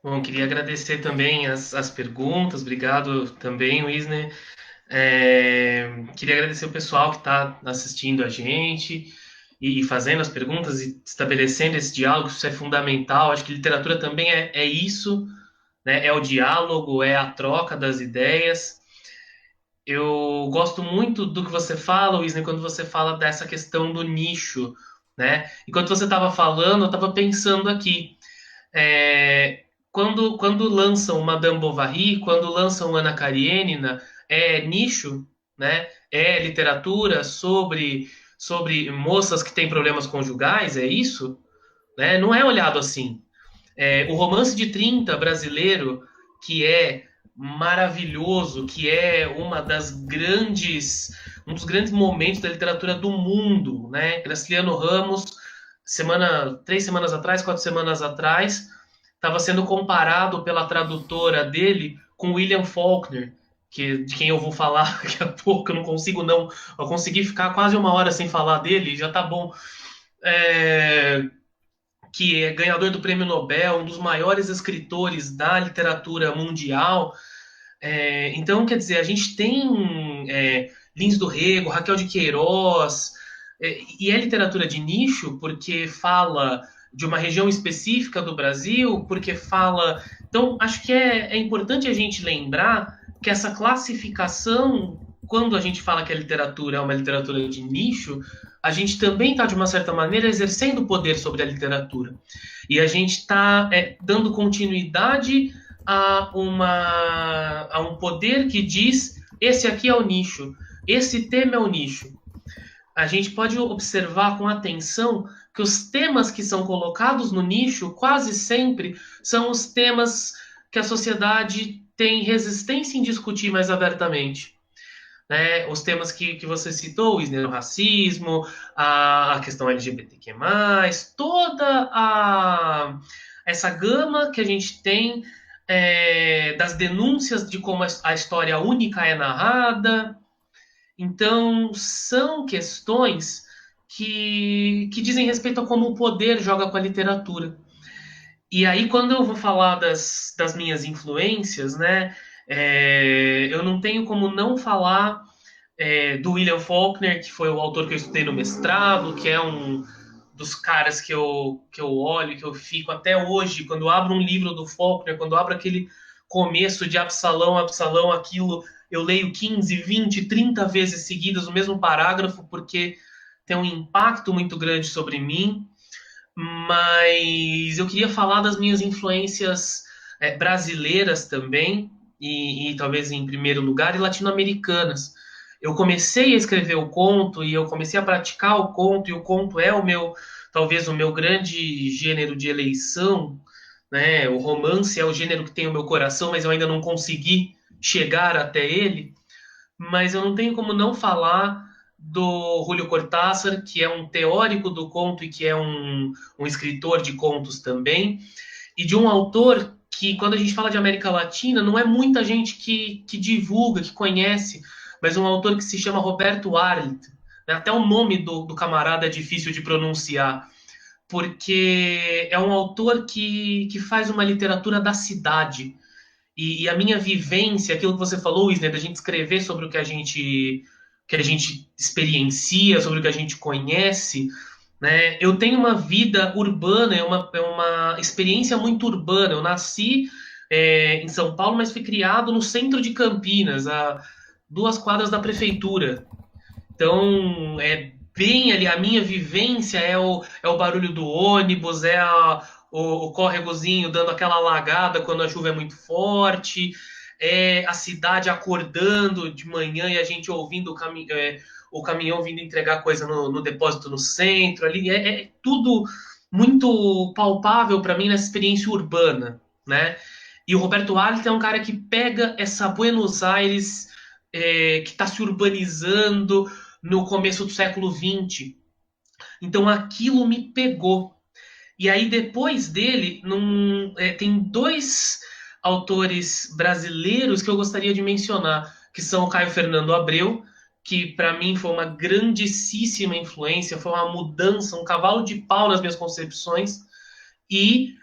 Bom, queria agradecer também as perguntas, obrigado também, Wisner. Queria agradecer o pessoal que está assistindo a gente e fazendo as perguntas e estabelecendo esse diálogo, isso é fundamental. Acho que literatura também é isso, né? É o diálogo, é a troca das ideias. Eu gosto muito do que você fala, Wisner, quando você fala dessa questão do nicho, né? Enquanto você estava falando, eu estava pensando aqui. Quando lançam Madame Bovary, quando lançam Ana Karenina, é nicho, né? É literatura sobre moças que têm problemas conjugais, é isso? Né? Não é olhado assim. O romance de 30 brasileiro, que é maravilhoso, que é um dos grandes momentos da literatura do mundo, né? Graciliano Ramos, 3 semanas atrás, 4 semanas atrás, estava sendo comparado pela tradutora dele com William Faulkner, de quem eu vou falar daqui a pouco. Eu não consigo não. Eu consegui ficar quase 1 hora sem falar dele, já tá bom. Que é ganhador do Prêmio Nobel, um dos maiores escritores da literatura mundial. Então, quer dizer, a gente tem Lins do Rego, Raquel de Queiroz, e é literatura de nicho porque fala de uma região específica do Brasil, porque fala... Então, acho que é importante a gente lembrar que essa classificação, quando a gente fala que a literatura é uma literatura de nicho, a gente também está, de uma certa maneira, exercendo poder sobre a literatura. E a gente está dando continuidade a um poder que diz: esse aqui é o nicho, esse tema é o nicho. A gente pode observar com atenção que os temas que são colocados no nicho quase sempre são os temas que a sociedade tem resistência em discutir mais abertamente. Né? Os temas que você citou, o racismo, a questão LGBTQ+, toda essa gama que a gente tem das denúncias de como a história única é narrada. Então, são questões que dizem respeito a como o poder joga com a literatura. E aí, quando eu vou falar das minhas influências, né, eu não tenho como não falar do William Faulkner, que foi o autor que eu estudei no mestrado, que é um dos caras que eu olho, que eu fico até hoje, quando eu abro um livro do Faulkner, quando eu abro aquele começo de Absalão, aquilo, eu leio 15, 20, 30 vezes seguidas o mesmo parágrafo, porque tem um impacto muito grande sobre mim. Mas eu queria falar das minhas influências brasileiras também, e talvez em primeiro lugar, e latino-americanas. Eu comecei a escrever o conto, e eu comecei a praticar o conto, e o conto é talvez o meu grande gênero de eleição, né? O romance é o gênero que tem o meu coração, mas eu ainda não consegui chegar até ele. Mas eu não tenho como não falar do Julio Cortázar, que é um teórico do conto e que é um escritor de contos também, e de um autor que, quando a gente fala de América Latina, não é muita gente que divulga, que conhece, mas um autor que se chama Roberto Arlt. Até o nome do camarada é difícil de pronunciar, porque é um autor que faz uma literatura da cidade. E a minha vivência, aquilo que você falou, Wisner, da gente escrever sobre o que a gente experiencia, sobre o que a gente conhece, né? Eu tenho uma vida urbana, é uma experiência muito urbana. Eu nasci em São Paulo, mas fui criado no centro de Campinas, a 2 quadras da prefeitura. Então, bem ali, a minha vivência é o barulho do ônibus, o córregozinho dando aquela alagada quando a chuva é muito forte, a cidade acordando de manhã e a gente ouvindo o caminhão vindo entregar coisa no depósito no centro, ali é tudo muito palpável para mim nessa experiência urbana, né? E o Roberto Alter é um cara que pega essa Buenos Aires que está se urbanizando no começo do século XX. Então aquilo me pegou. E aí depois dele tem dois autores brasileiros que eu gostaria de mencionar, que são o Caio Fernando Abreu, que para mim foi uma grandíssima influência, foi uma mudança, um cavalo de pau nas minhas concepções, e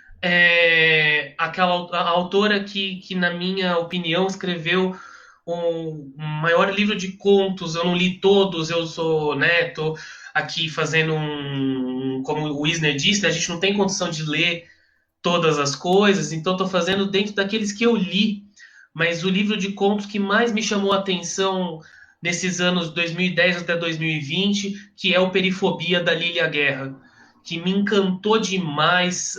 a autora que, na minha opinião, escreveu o maior livro de contos. Eu não li todos, eu sou neto aqui fazendo como o Wisner disse, né, a gente não tem condição de ler todas as coisas, então estou fazendo dentro daqueles que eu li. Mas o livro de contos que mais me chamou a atenção nesses anos 2010 até 2020, que é o Perifobia, da Lília Guerra, que me encantou demais.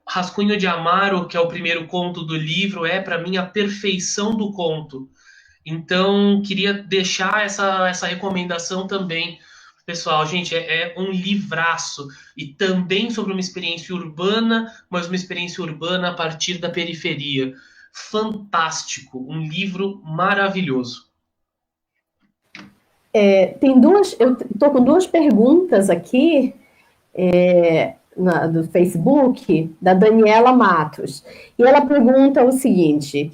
Rascunho de Amaro, que é o primeiro conto do livro, é para mim a perfeição do conto. Então, queria deixar essa recomendação também, pessoal. Gente, é um livraço, e também sobre uma experiência urbana, mas uma experiência urbana a partir da periferia. Fantástico, um livro maravilhoso. Eu estou com duas perguntas aqui do Facebook, da Daniela Matos. E ela pergunta o seguinte: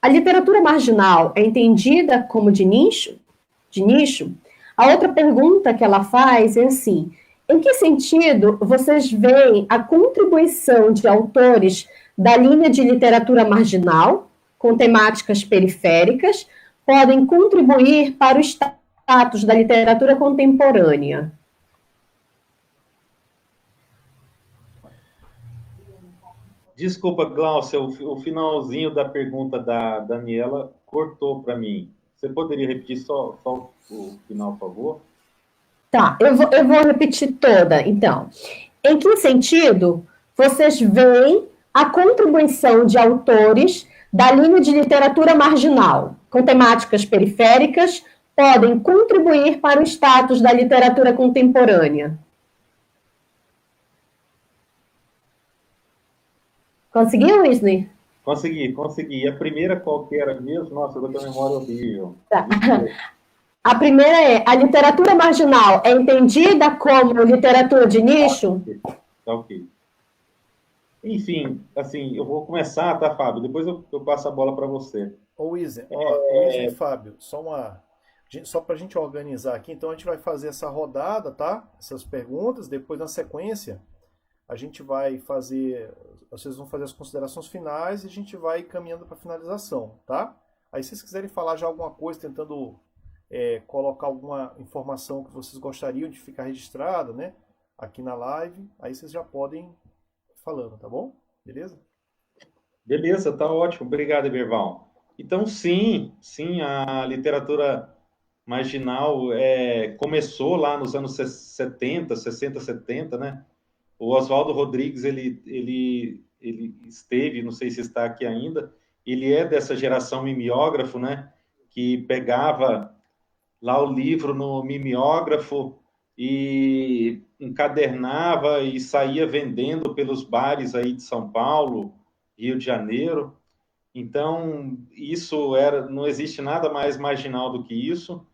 a literatura marginal é entendida como de nicho? A outra pergunta que ela faz é assim: em que sentido vocês veem a contribuição de autores da linha de literatura marginal, com temáticas periféricas, podem contribuir para o status da literatura contemporânea? Desculpa, Glaucia, o finalzinho da pergunta da Daniela cortou para mim. Você poderia repetir só o final, por favor? Tá, eu vou repetir toda, então. Em que sentido vocês veem a contribuição de autores da linha de literatura marginal, com temáticas periféricas, podem contribuir para o status da literatura contemporânea? Conseguiu, Wisney? Consegui. A primeira qual que era mesmo? Nossa, eu tô com a memória horrível. Tá. A primeira é: a literatura marginal é entendida como literatura de nicho? Tá ok. Enfim, assim, eu vou começar, tá, Fábio? Depois eu passo a bola para você. Ô, Wisney, Wisney e Fábio, só para a gente organizar aqui, então a gente vai fazer essa rodada, tá? Essas perguntas, depois na sequência a gente vai fazer, vocês vão fazer as considerações finais e a gente vai caminhando para a finalização, tá? Aí se vocês quiserem falar já alguma coisa, tentando colocar alguma informação que vocês gostariam de ficar registrada, né? Aqui na live, aí vocês já podem ir falando, tá bom? Beleza? Beleza, tá ótimo. Obrigado, Eberval. Então, sim, a literatura marginal começou lá nos anos 70, 60, 70, né? O Oswaldo Rodrigues, ele esteve, não sei se está aqui ainda, ele é dessa geração mimeógrafo, né? Que pegava lá o livro no mimeógrafo e encadernava e saía vendendo pelos bares aí de São Paulo, Rio de Janeiro. Então, não existe nada mais marginal do que isso.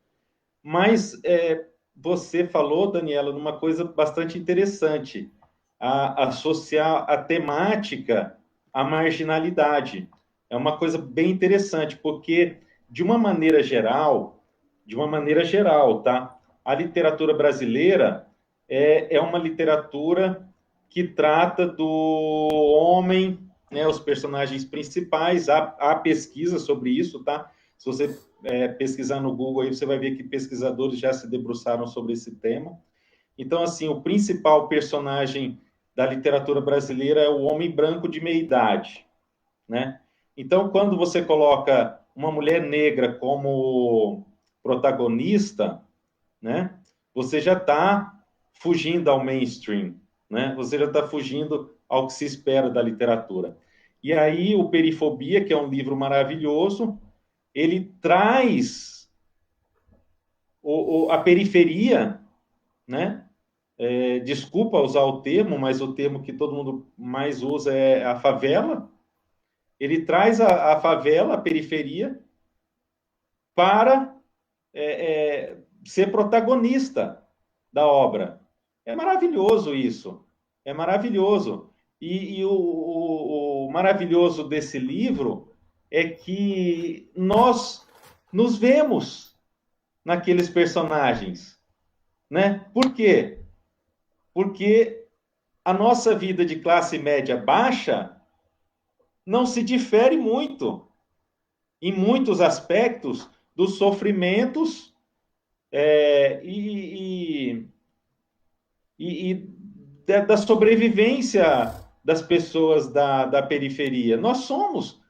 Mas você falou, Daniela, numa coisa bastante interessante, associar a temática à marginalidade. É uma coisa bem interessante, porque, de uma maneira geral, tá? A literatura brasileira é uma literatura que trata do homem, né, os personagens principais. Há pesquisa sobre isso, tá? Se você pesquisar no Google, aí você vai ver que pesquisadores já se debruçaram sobre esse tema. Então, assim, o principal personagem da literatura brasileira é o homem branco de meia-idade, né? Então, quando você coloca uma mulher negra como protagonista, né, você já está fugindo ao mainstream, né? Você já está fugindo ao que se espera da literatura. E aí o Perifobia, que é um livro maravilhoso, ele traz a periferia, né? Desculpa usar o termo, mas o termo que todo mundo mais usa é a favela. Ele traz a favela, a periferia, para ser protagonista da obra. É maravilhoso isso. É maravilhoso. E o maravilhoso desse livro é que nós nos vemos naqueles personagens, né? Por quê? Porque a nossa vida de classe média baixa não se difere muito, em muitos aspectos, dos sofrimentos e da sobrevivência das pessoas da periferia. Nós somos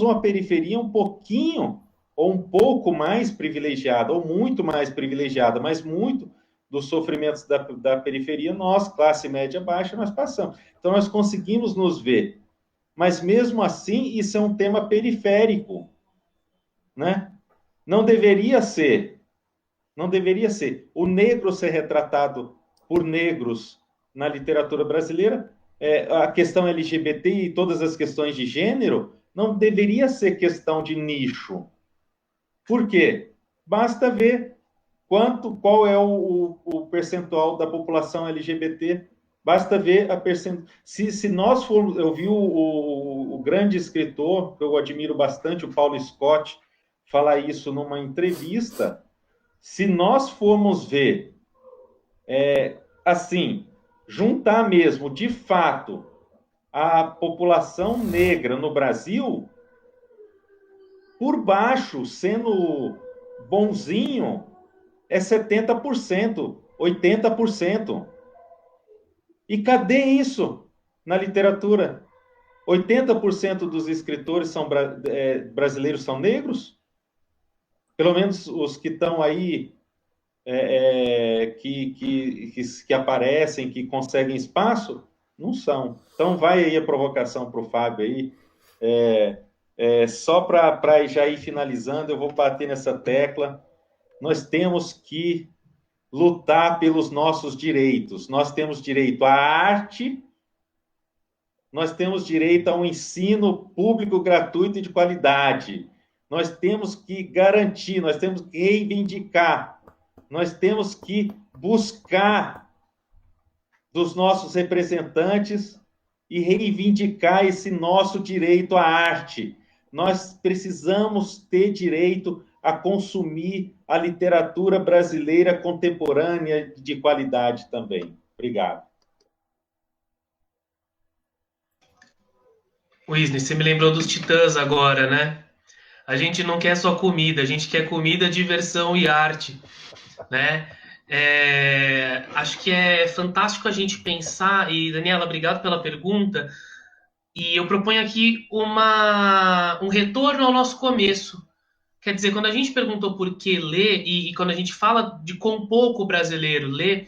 uma periferia um pouquinho ou um pouco mais privilegiada, ou muito mais privilegiada, mas muito dos sofrimentos da periferia, nós, classe média baixa, nós passamos. Então, nós conseguimos nos ver. Mas, mesmo assim, isso é um tema periférico, né? Não deveria ser. O negro ser retratado por negros na literatura brasileira, a questão LGBT e todas as questões de gênero, não deveria ser questão de nicho. Por quê? Basta ver qual é o percentual da população LGBT. Basta ver a percentual. Se nós formos... Eu vi o grande escritor, que eu admiro bastante, o Paulo Scott, falar isso numa entrevista. Se nós formos ver, assim, juntar mesmo, de fato, a população negra no Brasil, por baixo, sendo bonzinho, é 70%, 80%. E cadê isso na literatura? 80% dos escritores brasileiros são negros? Pelo menos os que estão aí, que aparecem, que conseguem espaço, não são. Então, vai aí a provocação para o Fábio aí. Só para já ir finalizando, eu vou bater nessa tecla. Nós temos que lutar pelos nossos direitos. Nós temos direito à arte, nós temos direito a um ensino público gratuito e de qualidade. Nós temos que garantir, nós temos que reivindicar, nós temos que buscar dos nossos representantes e reivindicar esse nosso direito à arte. Nós precisamos ter direito a consumir a literatura brasileira contemporânea de qualidade também. Obrigado. Wisner, você me lembrou dos Titãs agora, né? A gente não quer só comida, a gente quer comida, diversão e arte, né? Acho que é fantástico a gente pensar, e Daniela, obrigado pela pergunta, e eu proponho aqui um retorno ao nosso começo. Quer dizer, quando a gente perguntou por que ler, e quando a gente fala de quão pouco o brasileiro lê,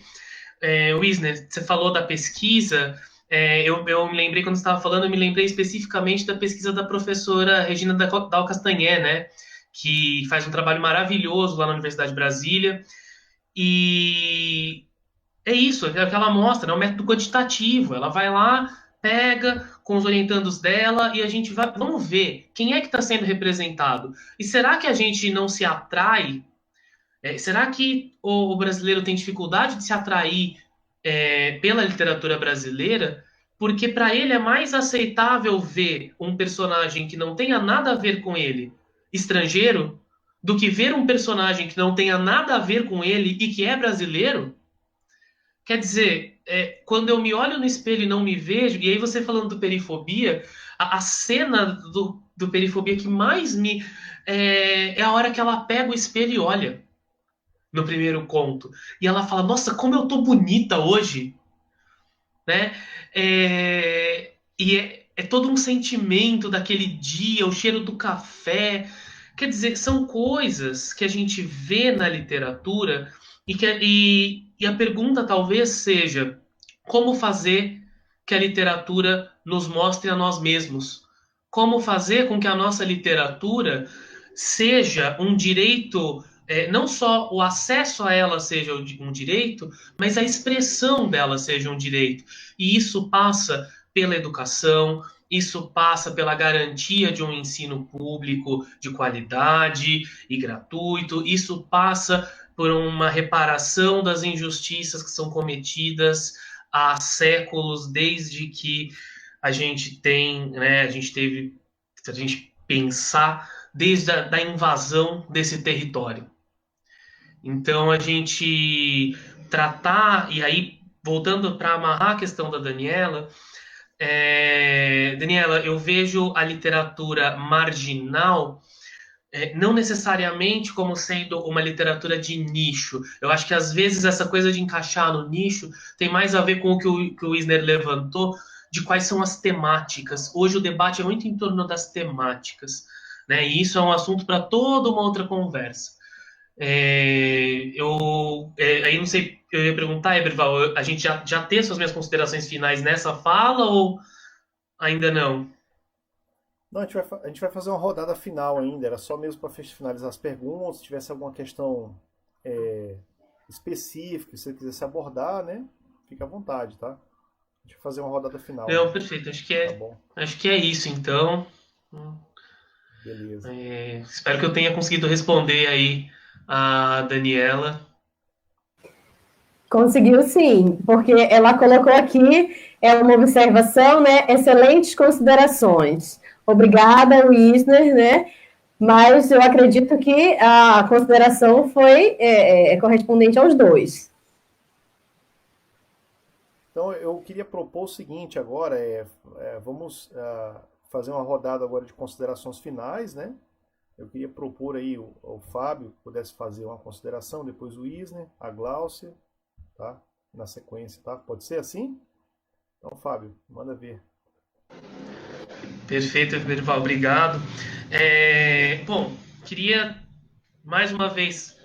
Wisner, você falou da pesquisa, eu me lembrei, quando você estava falando, eu me lembrei especificamente da pesquisa da professora Regina Dal Castanhé, né, que faz um trabalho maravilhoso lá na Universidade de Brasília, e é isso, é o que ela mostra, é um método quantitativo, ela vai lá, pega com os orientandos dela e a gente vamos ver quem é que está sendo representado. E será que a gente não se atrai? Será que o brasileiro tem dificuldade de se atrair pela literatura brasileira? Porque para ele é mais aceitável ver um personagem que não tenha nada a ver com ele, estrangeiro, do que ver um personagem que não tenha nada a ver com ele e que é brasileiro? Quer dizer, quando eu me olho no espelho e não me vejo, e aí você falando do Perifobia, a cena do Perifobia que mais me... é a hora que ela pega o espelho e olha, no primeiro conto. E ela fala, nossa, como eu tô bonita hoje! Né? E é todo um sentimento daquele dia, o cheiro do café. Quer dizer, são coisas que a gente vê na literatura e a pergunta talvez seja como fazer que a literatura nos mostre a nós mesmos? Como fazer com que a nossa literatura seja um direito, não só o acesso a ela seja um direito, mas a expressão dela seja um direito. E isso passa pela educação, isso passa pela garantia de um ensino público de qualidade e gratuito, isso passa por uma reparação das injustiças que são cometidas há séculos, desde que a gente tem, né, a gente teve, se a gente pensar, desde a da invasão desse território. Então, a gente tratar, e aí, voltando para amarrar a questão da Daniela, Daniela, eu vejo a literatura marginal não necessariamente como sendo uma literatura de nicho. Eu acho que às vezes essa coisa de encaixar no nicho tem mais a ver com o que o Wisner levantou, de quais são as temáticas. Hoje o debate é muito em torno das temáticas, né? E isso é um assunto para toda uma outra conversa. Aí não sei, eu ia perguntar, Eberval, a gente já tem suas minhas considerações finais nessa fala ou ainda não? Não, a gente vai fazer uma rodada final ainda, era só mesmo para finalizar as perguntas, se tivesse alguma questão específica, se você quisesse abordar, né? Fique à vontade, tá? A gente vai fazer uma rodada final. Não, perfeito, acho Tá bom? que é isso então. Beleza. Espero que eu tenha conseguido responder aí a Daniela. Conseguiu sim, porque ela colocou aqui, uma observação, né? Excelentes considerações. Obrigada, Wisner, né? Mas eu acredito que a consideração foi correspondente aos dois. Então eu queria propor o seguinte agora, vamos fazer uma rodada agora de considerações finais, né? Eu queria propor aí o Fábio pudesse fazer uma consideração, depois o Wisner, a Gláucia, tá? Na sequência, tá? Pode ser assim? Então, Fábio, manda ver. Perfeito, Berival, obrigado. Bom, queria mais uma vez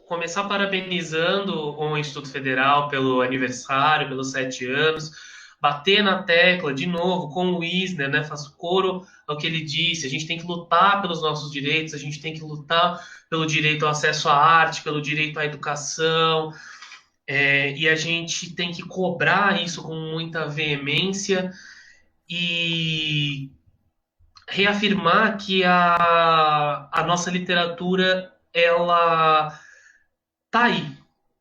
começar parabenizando o Instituto Federal pelo aniversário, pelos 7 anos, bater na tecla de novo com o Wisner, né? Faço coro ao que ele disse. A gente tem que lutar pelos nossos direitos, a gente tem que lutar pelo direito ao acesso à arte, pelo direito à educação, e a gente tem que cobrar isso com muita veemência e reafirmar que a nossa literatura ela tá aí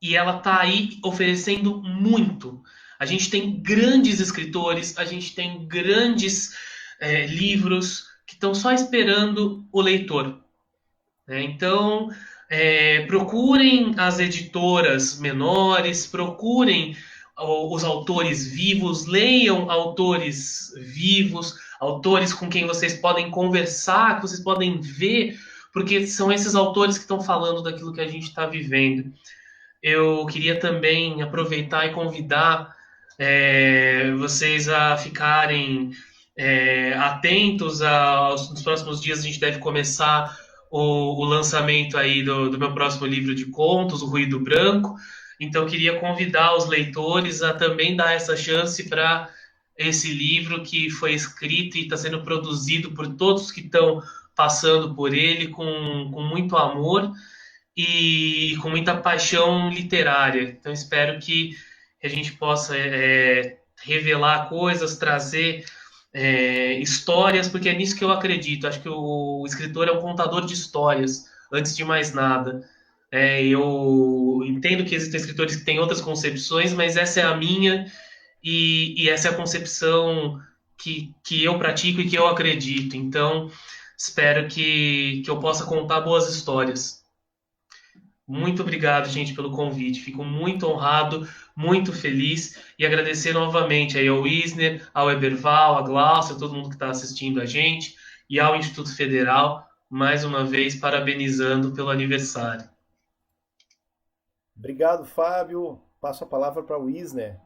e ela tá aí oferecendo muito. A gente tem grandes escritores, a gente tem grandes livros que estão só esperando o leitor. Então, procurem as editoras menores, procurem os autores vivos, leiam autores vivos, autores com quem vocês podem conversar, que vocês podem ver, porque são esses autores que estão falando daquilo que a gente está vivendo. Eu queria também aproveitar e convidar vocês a ficarem atentos. Nos próximos dias a gente deve começar o lançamento aí do meu próximo livro de contos, O Ruído Branco. Então, queria convidar os leitores a também dar essa chance para esse livro que foi escrito e está sendo produzido por todos que estão passando por ele com muito amor e com muita paixão literária. Então, espero que a gente possa revelar coisas, trazer histórias, porque é nisso que eu acredito. Acho que o escritor é um contador de histórias, antes de mais nada. Eu entendo que existem escritores que têm outras concepções, mas essa é a minha e essa é a concepção que eu pratico e que eu acredito. Então, espero que eu possa contar boas histórias. Muito obrigado, gente, pelo convite. Fico muito honrado, muito feliz e agradecer novamente aí ao Wisner, ao Eberval, a Glaucia, a todo mundo que está assistindo a gente e ao Instituto Federal, mais uma vez parabenizando pelo aniversário. Obrigado, Fábio. Passo a palavra para o Wisner.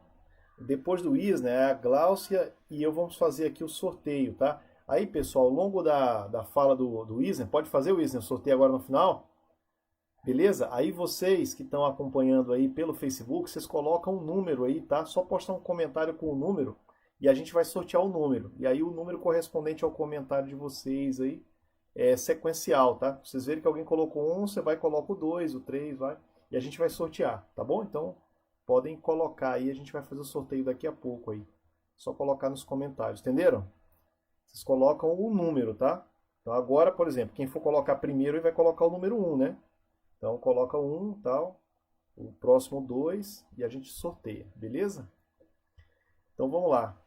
Depois do Wisner, a Gláucia e eu vamos fazer aqui o sorteio, tá? Aí, pessoal, ao longo da fala do Wisner, pode fazer o Wisner, o sorteio agora no final? Beleza? Aí vocês que estão acompanhando aí pelo Facebook, vocês colocam um número aí, tá? Só postar um comentário com o número e a gente vai sortear o número. E aí o número correspondente ao comentário de vocês aí é sequencial, tá? Pra vocês verem que alguém colocou um, você vai e coloca o 2, o 3, vai. E a gente vai sortear, tá bom? Então podem colocar aí, a gente vai fazer o sorteio daqui a pouco aí. Só colocar nos comentários, entenderam? Vocês colocam o número, tá? Então agora, por exemplo, quem for colocar primeiro, ele vai colocar o número 1, né? Então coloca 1, tal, o próximo 2 e a gente sorteia, beleza? Então vamos lá.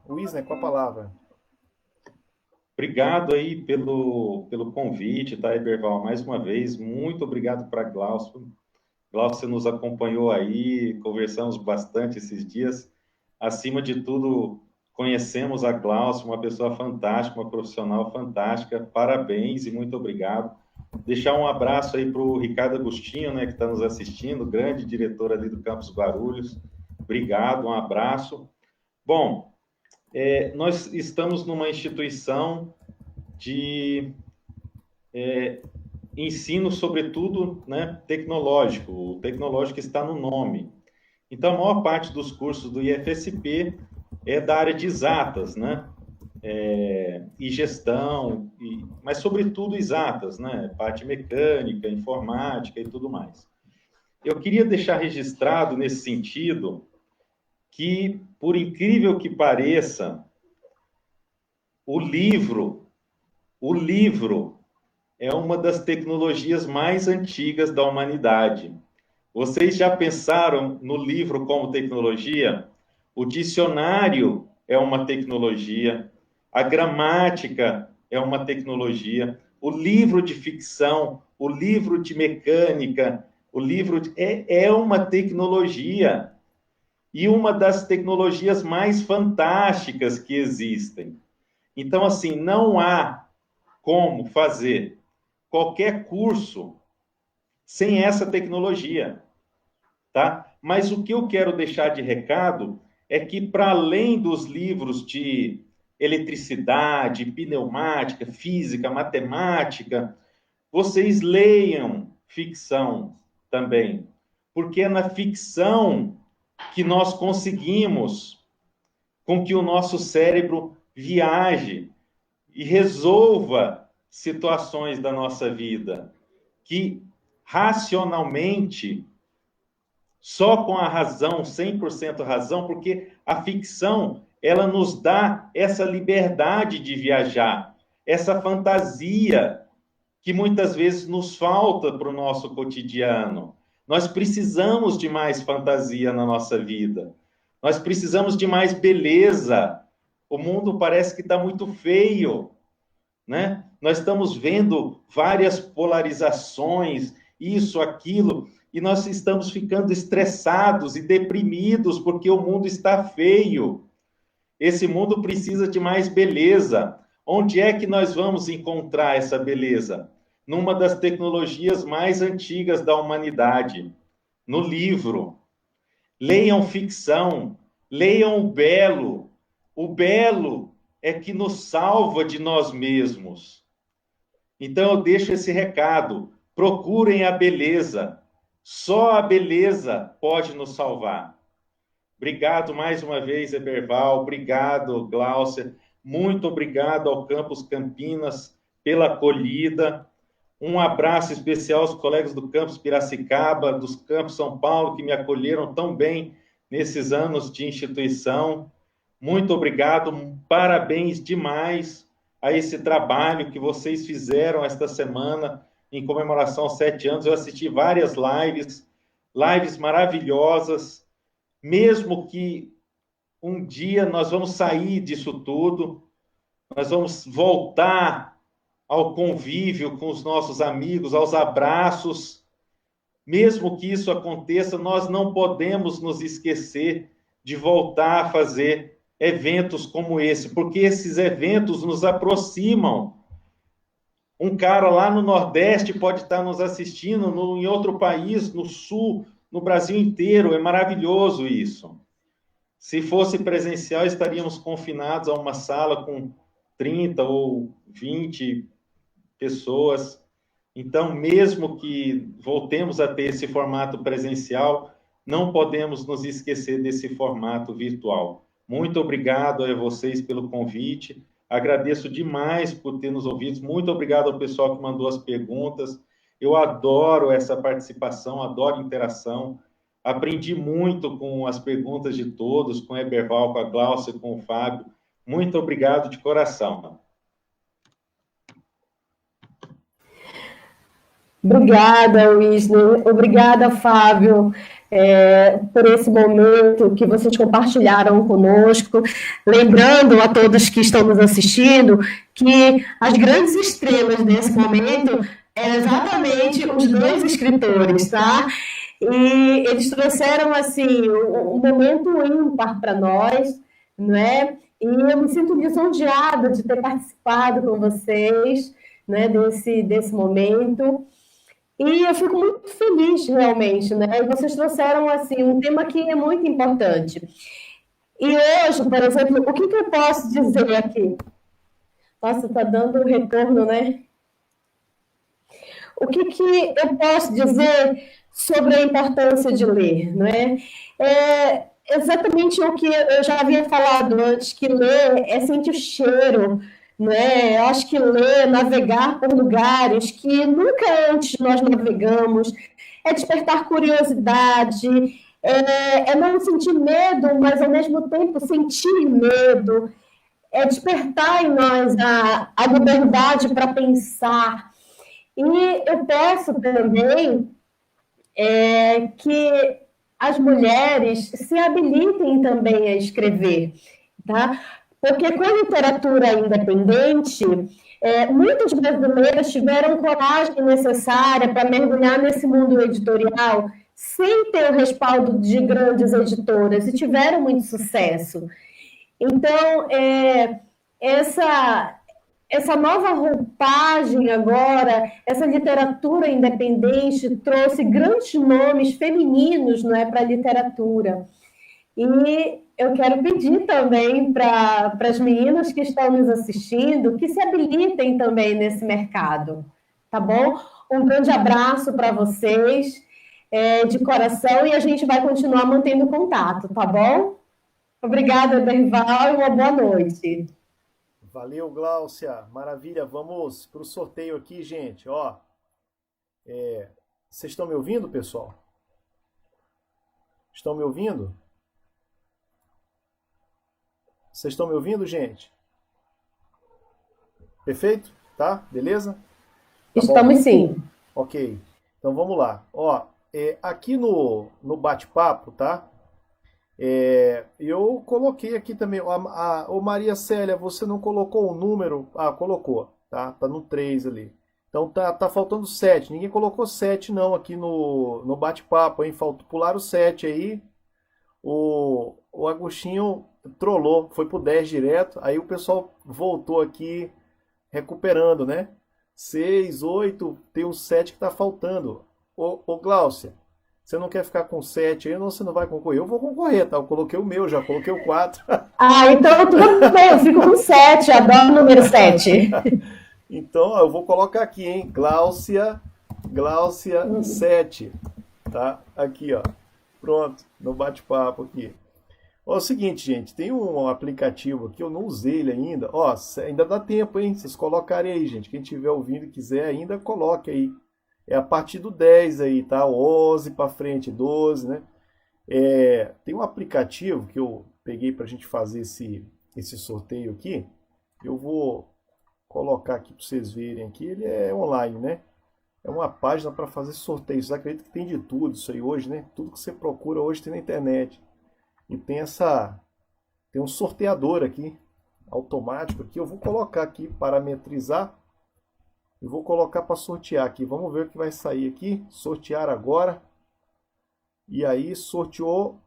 Wisner, com a palavra. Obrigado aí pelo convite, tá, Eberval? Mais uma vez, muito obrigado para Glaucio. Glaucio nos acompanhou aí, conversamos bastante esses dias. Acima de tudo, conhecemos a Glaucio, uma pessoa fantástica, uma profissional fantástica. Parabéns e muito obrigado. Deixar um abraço aí para o Ricardo Agostinho, né, que está nos assistindo, grande diretor ali do Campus Guarulhos. Obrigado, um abraço. Bom, nós estamos numa instituição de ensino, sobretudo, né, tecnológico. O tecnológico está no nome. Então, a maior parte dos cursos do IFSP é da área de exatas, né? E gestão, mas sobretudo exatas, né? Parte mecânica, informática e tudo mais. Eu queria deixar registrado nesse sentido que, por incrível que pareça, o livro é uma das tecnologias mais antigas da humanidade. Vocês já pensaram no livro como tecnologia? O dicionário é uma tecnologia, a gramática é uma tecnologia, o livro de ficção, o livro de mecânica, é uma tecnologia. E uma das tecnologias mais fantásticas que existem. Então, assim, não há como fazer qualquer curso sem essa tecnologia, tá? Mas o que eu quero deixar de recado é que, para além dos livros de eletricidade, pneumática, física, matemática, vocês leiam ficção também, porque é na ficção que nós conseguimos com que o nosso cérebro viaje e resolva situações da nossa vida, que racionalmente, só com a razão, 100% razão, porque a ficção, ela nos dá essa liberdade de viajar, essa fantasia que muitas vezes nos falta para o nosso cotidiano. Nós precisamos de mais fantasia na nossa vida. Nós precisamos de mais beleza. O mundo parece que está muito feio, né? Nós estamos vendo várias polarizações, isso, aquilo, e nós estamos ficando estressados e deprimidos porque o mundo está feio. Esse mundo precisa de mais beleza. Onde é que nós vamos encontrar essa beleza? Numa das tecnologias mais antigas da humanidade, no livro. Leiam ficção, leiam o belo. O belo é que nos salva de nós mesmos. Então eu deixo esse recado, procurem a beleza. Só a beleza pode nos salvar. Obrigado mais uma vez, Eberval, obrigado, Glaucia, muito obrigado ao Campus Campinas pela acolhida. Um abraço especial aos colegas do Campus Piracicaba, dos Campus São Paulo, que me acolheram tão bem nesses anos de instituição. Muito obrigado, parabéns demais a esse trabalho que vocês fizeram esta semana em comemoração aos 7 anos. Eu assisti várias lives maravilhosas, mesmo que um dia nós vamos sair disso tudo, nós vamos voltar ao convívio com os nossos amigos, aos abraços. Mesmo que isso aconteça, nós não podemos nos esquecer de voltar a fazer eventos como esse, porque esses eventos nos aproximam. Um cara lá no Nordeste pode estar nos assistindo em outro país, no Sul, no Brasil inteiro. É maravilhoso isso. Se fosse presencial, estaríamos confinados a uma sala com 30 ou 20 pessoas. Então, mesmo que voltemos a ter esse formato presencial, não podemos nos esquecer desse formato virtual. Muito obrigado a vocês pelo convite. Agradeço demais por ter nos ouvido. Muito obrigado ao pessoal que mandou as perguntas. Eu adoro essa participação, adoro interação. Aprendi muito com as perguntas de todos, com o Eberval, com a Gláucia, com o Fábio. Muito obrigado de coração. Obrigada, Wisner. Obrigada, Fábio, por esse momento que vocês compartilharam conosco. Lembrando a todos que estão nos assistindo que as grandes estrelas desse momento eram exatamente os dois escritores, tá? E eles trouxeram, assim, um momento ímpar para nós, não é? E eu me sinto lisonjeada de ter participado com vocês, né, desse momento. E eu fico muito feliz, realmente, né? E vocês trouxeram, assim, um tema que é muito importante. E hoje, por exemplo, o que eu posso dizer aqui? Nossa, está dando retorno, né? O que eu posso dizer sobre a importância de ler, não é? É exatamente o que eu já havia falado antes, que ler é sentir o cheiro, não é? Eu acho que ler, navegar por lugares que nunca antes nós navegamos, é despertar curiosidade, é não sentir medo, mas ao mesmo tempo sentir medo, é despertar em nós a liberdade para pensar. E eu peço também que as mulheres se habilitem também a escrever, tá? Porque com a literatura independente, muitas brasileiras tiveram coragem necessária para mergulhar nesse mundo editorial sem ter o respaldo de grandes editoras e tiveram muito sucesso. Então, essa nova roupagem agora, essa literatura independente trouxe grandes nomes femininos, não é, para a literatura. E eu quero pedir também para as meninas que estão nos assistindo que se habilitem também nesse mercado, tá bom? Um grande abraço para vocês, de coração, e a gente vai continuar mantendo contato, tá bom? Obrigada, Eberval, e uma boa noite. Valeu, Gláucia. Maravilha. Vamos para o sorteio aqui, gente. Ó, vocês estão me ouvindo, pessoal? Estão me ouvindo? Vocês estão me ouvindo, gente? Perfeito? Tá? Beleza? Tá Estamos bom? sim. Ok. Então vamos lá. Ó, aqui no bate-papo, tá? Eu coloquei aqui também. Ô Maria Célia, você não colocou o número? Ah, colocou. Tá no 3 ali. Então tá faltando 7. Ninguém colocou 7 não aqui no bate-papo, hein? Pularam o 7 aí. O Agostinho trollou, foi pro 10 direto. Aí o pessoal voltou aqui recuperando, né? 6, 8, tem um 7 que tá faltando. Ô Gláucia, você não quer ficar com 7 aí, ou você não vai concorrer? Eu vou concorrer, tá? Eu coloquei o meu, já coloquei o 4. Ah, então tudo bem, eu fico com 7, adoro o número 7. Então, eu vou colocar aqui, hein? Gláucia 7, tá? Aqui, ó. Pronto, no bate-papo aqui. Ó, é o seguinte, gente, tem um aplicativo aqui, eu não usei ele ainda. Ó, ainda dá tempo, hein? Vocês colocarem aí, gente. Quem estiver ouvindo e quiser ainda, coloque aí. É a partir do 10 aí, tá? 11 para frente, 12, né? Tem um aplicativo que eu peguei pra gente fazer esse sorteio aqui. Eu vou colocar aqui para vocês verem aqui. Ele é online, né? É uma página para fazer sorteio. Vocês acreditam que tem de tudo isso aí hoje, né? Tudo que você procura hoje tem na internet. E tem um sorteador aqui, automático aqui. Eu vou colocar aqui, parametrizar. E vou colocar para sortear aqui. Vamos ver o que vai sair aqui. Sortear agora. E aí sorteou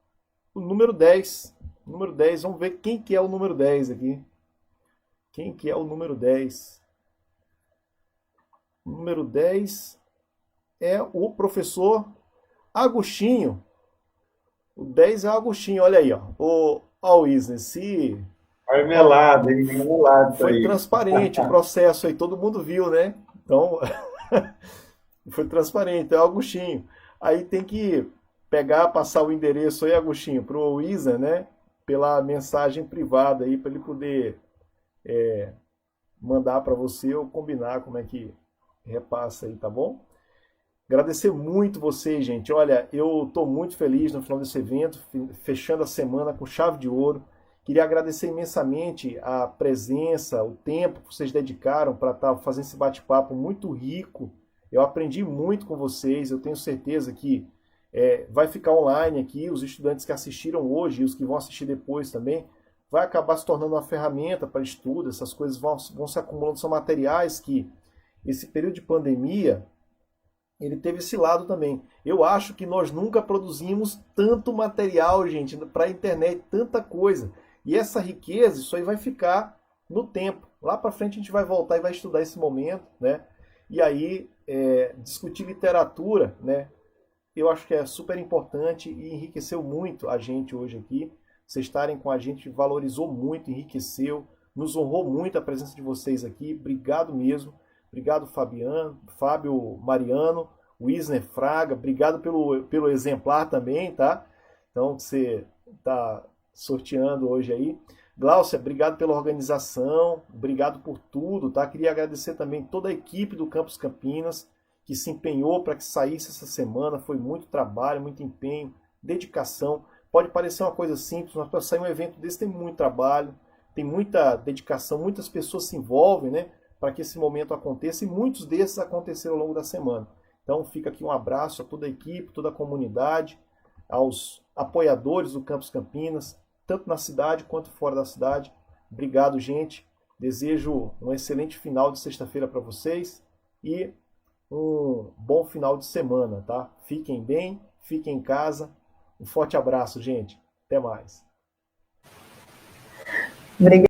o número 10. Número 10, vamos ver quem que é o número 10 aqui. Quem que é o número 10? O número 10 é o professor Agostinho. O 10 é o Agostinho, olha aí, ó. O Wisner, se... Marmelada, hein? Marmelada. Foi transparente o processo aí, todo mundo viu, né? Então, Foi transparente, é o Agostinho. Aí tem que pegar, passar o endereço aí, Agostinho, para o Isa, né? Pela mensagem privada aí, para ele poder mandar para você ou combinar como é que repassa aí, tá bom? Agradecer muito vocês, gente. Olha, eu estou muito feliz no final desse evento, fechando a semana com chave de ouro. Queria agradecer imensamente a presença, o tempo que vocês dedicaram para estar fazendo esse bate-papo muito rico. Eu aprendi muito com vocês, eu tenho certeza que vai ficar online aqui, os estudantes que assistiram hoje e os que vão assistir depois também, vai acabar se tornando uma ferramenta para estudo, essas coisas vão se acumulando, são materiais que esse período de pandemia, ele teve esse lado também. Eu acho que nós nunca produzimos tanto material, gente, para a internet, tanta coisa. E essa riqueza, isso aí vai ficar no tempo. Lá para frente a gente vai voltar e vai estudar esse momento, né? E aí, discutir literatura, né? Eu acho que é super importante e enriqueceu muito a gente hoje aqui. Vocês estarem com a gente valorizou muito, enriqueceu, nos honrou muito a presença de vocês aqui. Obrigado mesmo. Obrigado, Fábio Mariano, Wisner Fraga. Obrigado pelo exemplar também, tá? Então, você está sorteando hoje aí. Gláucia, obrigado pela organização, obrigado por tudo, tá? Queria agradecer também toda a equipe do Campus Campinas, que se empenhou para que saísse essa semana. Foi muito trabalho, muito empenho, dedicação. Pode parecer uma coisa simples, mas para sair um evento desse tem muito trabalho, tem muita dedicação, muitas pessoas se envolvem, né? Para que esse momento aconteça, e muitos desses aconteceram ao longo da semana. Então fica aqui um abraço a toda a equipe, toda a comunidade, aos apoiadores do Campus Campinas, tanto na cidade quanto fora da cidade. Obrigado, gente. Desejo um excelente final de sexta-feira para vocês e um bom final de semana, tá? Fiquem bem, fiquem em casa. Um forte abraço, gente. Até mais. Obrigada.